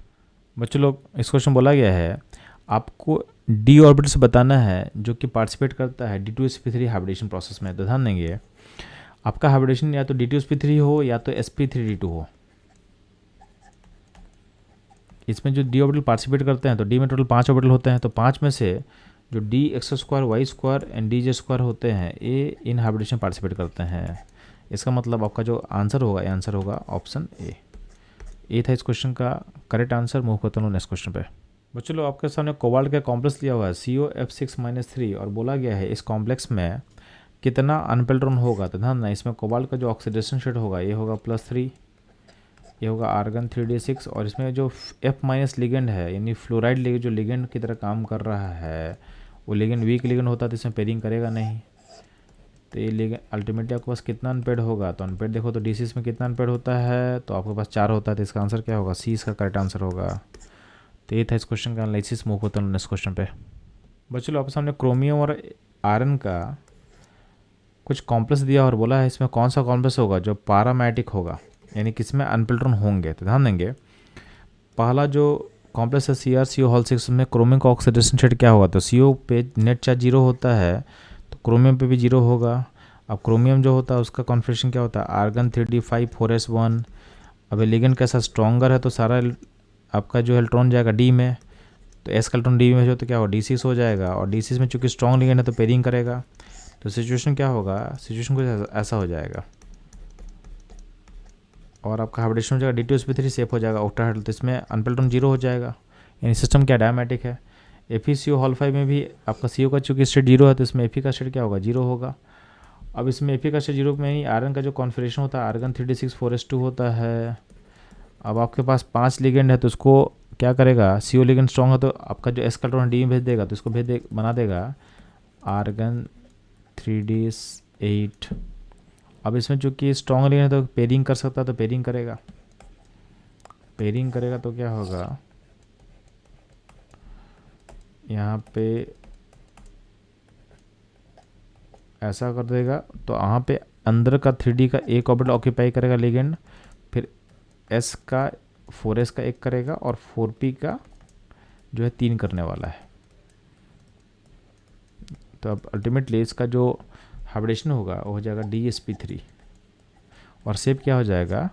बच्चों लोग इस क्वेश्चन बोला गया है आपको डी ऑर्बिटल से बताना है जो कि पार्टिसिपेट करता है D2sp3 हाइब्रिडेशन प्रोसेस में। तो ध्यान देंगे आपका हाइब्रिडेशन या तो D2sp3 हो या तो sp3d2 हो। इसमें जो डी ऑर्बिटल पार्टिसिपेट करते हैं तो डी में टोटल 5 ऑर्बिटल होते हैं, तो 5 में से जो dx² y² एंड dj² होते हैं ये इन हाइब्रिडेशन पार्टिसिपेट करते हैं। इसका मतलब आपका जो आंसर होगा, ये आंसर होगा ऑप्शन ए। ये था इस क्वेश्चन का करेक्ट आंसर। मूव करता हूँ नेक्स्ट क्वेश्चन पे। बच्चों लोग आपके सामने कोबाल्ट का कॉम्प्लेक्स लिया हुआ है COF6-3 और बोला गया है इस कॉम्प्लेक्स में कितना अनपेयर्ड इलेक्ट्रॉन होगा। तो ध्यान ना, इसमें कोबाल्ट का जो ऑक्सीडेशन स्टेट होगा ये होगा +3, ये होगा आर्गन 3d6, और इसमें जो F- लिगेंड है यानी फ्लोराइड लिगेंड जो लिगेंड की तरह काम कर रहा है वो लिगेंड वीक लिगेंड होता है, तो इसमें पेयरिंग करेगा नहीं। तो ये लिगेंड अल्टीमेटली आपके पास कितना अनपेयर्ड होगा, तो अनपेयर्ड देखो तो D6 में कितना अनपेयर्ड होता है, तो आपके पास 4 होता है, तो इसका आंसर क्या होगा, सी इसका करेक्ट आंसर होगा। तो ये था इस क्वेश्चन का एनालिसिस। मूव होता है नेक्स्ट क्वेश्चन पे। बच्चों आपके सामने क्रोमियम और आयरन का कुछ कॉम्प्लेक्स दिया और बोला है इसमें कौन सा कॉम्प्लेक्स होगा जो पैरामैटिक होगा, यानी किसमें अनपेयर्ड इलेक्ट्रॉन होंगे। तो ध्यान देंगे पहला जो कॉम्प्लेक्स है CrCO6 में क्रोमियम का ऑक्सीडेशन स्टेट क्या होगा, तो CO पे नेट चार्ज 0 होता है तो क्रोमियम पे भी 0 होगा। अब क्रोमियम जो होता है उसका कॉन्फिगरेशन क्या होता है, आर्गन 3d5 4s1। अब लिगेंड कैसा स्ट्रॉन्गर है तो सारा आपका जो इलेक्ट्रॉन जाएगा D में, तो S का इलेक्ट्रॉन D में जो तो क्या होगा D6 हो जाएगा, और D6 में चूंकि स्ट्रॉन्ग लिगेंड है तो पेयरिंग करेगा। तो सिचुएशन क्या होगा, सिचुएशन कुछ ऐसा हो जाएगा, और आपका हाइब्रिडेशन हो जाएगा D2sp3 सेफ हो जाएगा ऑक्टाहेड्रल, तो इसमें अनपेयर्ड इलेक्ट्रॉन 0 हो जाएगा, यानी सिस्टम क्या डायमेटिक है। FeCO5 में भी आपका CO का चूँकि स्टेट 0 है तो इसमें Fe का स्टेट क्या होगा, 0 होगा। अब इसमें Fe का स्टेट 0 में ही आयरन का जो कॉन्फिगरेशन होता है आर्गन 3d6 4s2 होता है। अब आपके पास 5 लिगेंड है तो उसको क्या करेगा, CO लिगेंड स्ट्रॉन्ग है तो आपका जो S का इलेक्ट्रॉन D में भेज देगा, तो इसको बना देगा आर्गन 3d8। अब इसमें चूँकि स्ट्रॉन्ग लिगेंड है तो पेयरिंग कर सकता है, तो पेयरिंग करेगा तो क्या होगा, यहाँ पे ऐसा कर देगा, तो यहाँ पे अंदर का 3D का एक ऑर्बिटल ऑक्यूपाई करेगा लिगेंड, फिर S का 4s का 1 करेगा और 4p का जो है 3 करने वाला है। तो अब अल्टीमेटली इसका जो हाइब्रिडेशन होगा वो हो जाएगा DsP3 और शेप क्या हो जाएगा,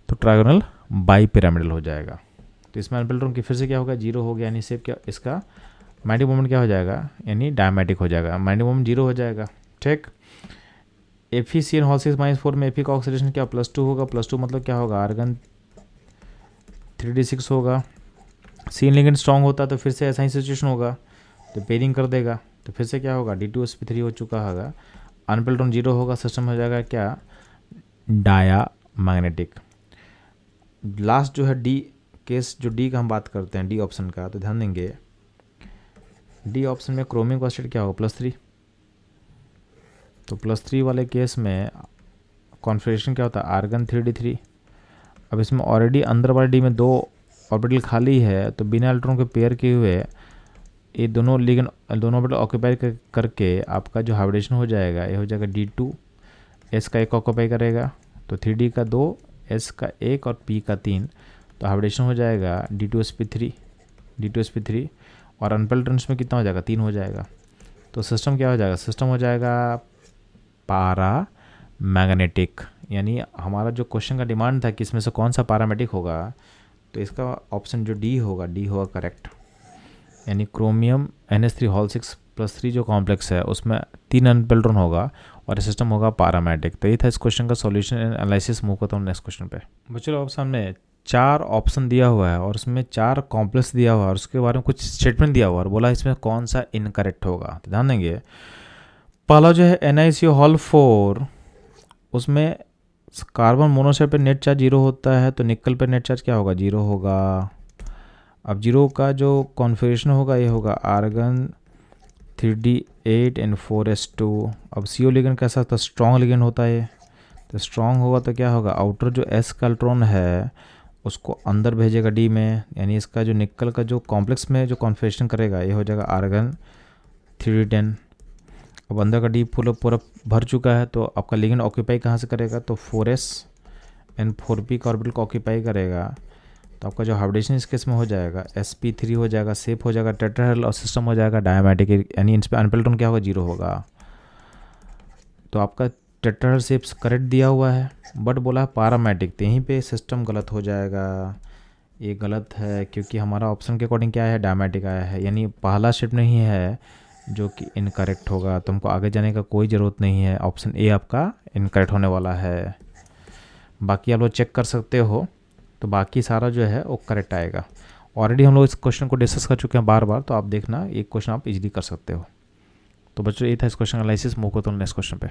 तो ट्रायगोनल बाई पिरामिडल हो जाएगा। तो इसमें अनपेल्ट्रॉन की फिर से क्या होगा, 0 हो गया, यानी शेप क्या, इसका मैग्नेटिक मोमेंट क्या हो जाएगा, यानी डायमेटिक हो जाएगा, मैग्नेटिक मोमेंट 0 हो जाएगा। ठीक, FeCN होल 6-4 में Fe का ऑक्सीडेशन क्या +2 होगा, +2 मतलब क्या होगा, आर्गन 3d6 होगा। सीन लिगेंड स्ट्रॉन्ग होता तो फिर से ऐसा ही सिचुएशन होगा, तो पेयरिंग कर देगा, तो फिर से क्या होगा, D2sp3 हो चुका होगा, अनपेल्ट्रॉन 0 होगा, सिस्टम हो जाएगा क्या, डाया मैग्नेटिक। लास्ट जो है डी केस, जो डी का हम बात करते हैं, डी ऑप्शन का, तो ध्यान देंगे डी ऑप्शन में क्रोमियम का स्टेट क्या होगा, +3। तो +3 वाले केस में कॉन्फिगरेशन क्या होता है, आर्गन 3d3। अब इसमें ऑलरेडी अंदर वाले डी में 2 ऑर्बिटल खाली है, तो बिना इलेक्ट्रॉन को पेयर किए हुए ये दोनों लिगेंड, दोनों ऑर्बिटल ऑक्यूपाई करके आपका जो हाइब्रिडेशन हो जाएगा, ये हो जाएगा D2, S का 1 ऑक्यूपाई करेगा, तो 3D का 2, S का 1 और P का 3, तो हाइब्रिडेशन हो जाएगा D2sp3 और अनपेल्ट्रॉन्स में कितना हो जाएगा, 3 हो जाएगा। तो सिस्टम क्या हो जाएगा, सिस्टम हो जाएगा पारा मैग्नेटिक। यानी हमारा जो क्वेश्चन का डिमांड था कि इसमें से कौन सा पैरामेटिक होगा, तो इसका ऑप्शन जो डी होगा करेक्ट। यानी क्रोमियम NH3 होल 6+3 जो कॉम्प्लेक्स है उसमें 3 अनपेल्ट्रॉन होगा और सिस्टम होगा पैरामेटिक। तो ये था इस क्वेश्चन का सॉल्यूशन एंड एनालिसिस। मूव करता हूँ नेक्स्ट क्वेश्चन पे। बच्चों आप सामने 4 ऑप्शन दिया हुआ है और उसमें 4 कॉम्प्लेक्स दिया हुआ है और उसके बारे में कुछ स्टेटमेंट दिया हुआ है और बोला इसमें कौन सा इनकरेक्ट होगा। तो ध्यान देंगे, पहला जो है NiCO होल 4, उसमें कार्बन मोनोसाइड पे नेट चार्ज 0 होता है, तो निकल पे नेट चार्ज क्या होगा, 0 होगा। अब 0 का जो कॉन्फ़िगरेशन होगा ये होगा आर्गन 3d8 एंड 4s2। अब CO लिगेंड कैसा होता है, स्ट्रॉन्ग लिगेंड होता है, तो स्ट्रॉन्ग होगा तो क्या होगा, आउटर जो S का इलेक्ट्रॉन है उसको अंदर भेजेगा D में, यानी इसका जो निकल का जो कॉम्प्लेक्स में जो कॉन्फ़िगरेशन करेगा ये हो जाएगा आर्गन 3d10। अब अंदर का D पूरा भर चुका है, तो आपका लिगेंड ऑक्यूपाई कहाँ से करेगा, तो 4s एंड 4p का ऑर्बिटल को ऑक्यूपाई करेगा, तो आपका जो हाइब्रिडेशन इस केस में हो जाएगा sp3 हो जाएगा, शेप हो जाएगा टेट्राहेड्रल और सिस्टम हो जाएगा डायमेटिक, यानी इस पर अनपेल्ट्रॉन क्या होगा, 0 होगा। तो आपका टेट्राहेड्रल शेप्स करेक्ट दिया हुआ है, बट बोला है पैरामेटिक, तो यहीं पे सिस्टम गलत हो जाएगा। ये गलत है क्योंकि हमारा ऑप्शन के अकॉर्डिंग क्या है, डायमेटिक आया है, यानी पहला शेप नहीं है जो कि इनकरेक्ट होगा। तो हमको आगे जाने का कोई ज़रूरत नहीं है, ऑप्शन ए आपका इनकरेक्ट होने वाला है। बाकी आप लोग चेक कर सकते हो, तो बाकी सारा जो है वो करेक्ट आएगा। ऑलरेडी हम लोग इस क्वेश्चन को डिस्कस कर चुके हैं बार बार, तो आप देखना एक क्वेश्चन आप इजीली कर सकते हो। तो बच्चों ये था इस क्वेश्चन एनालिसिस। मूव करता हूँ नेक्स्ट क्वेश्चन पे।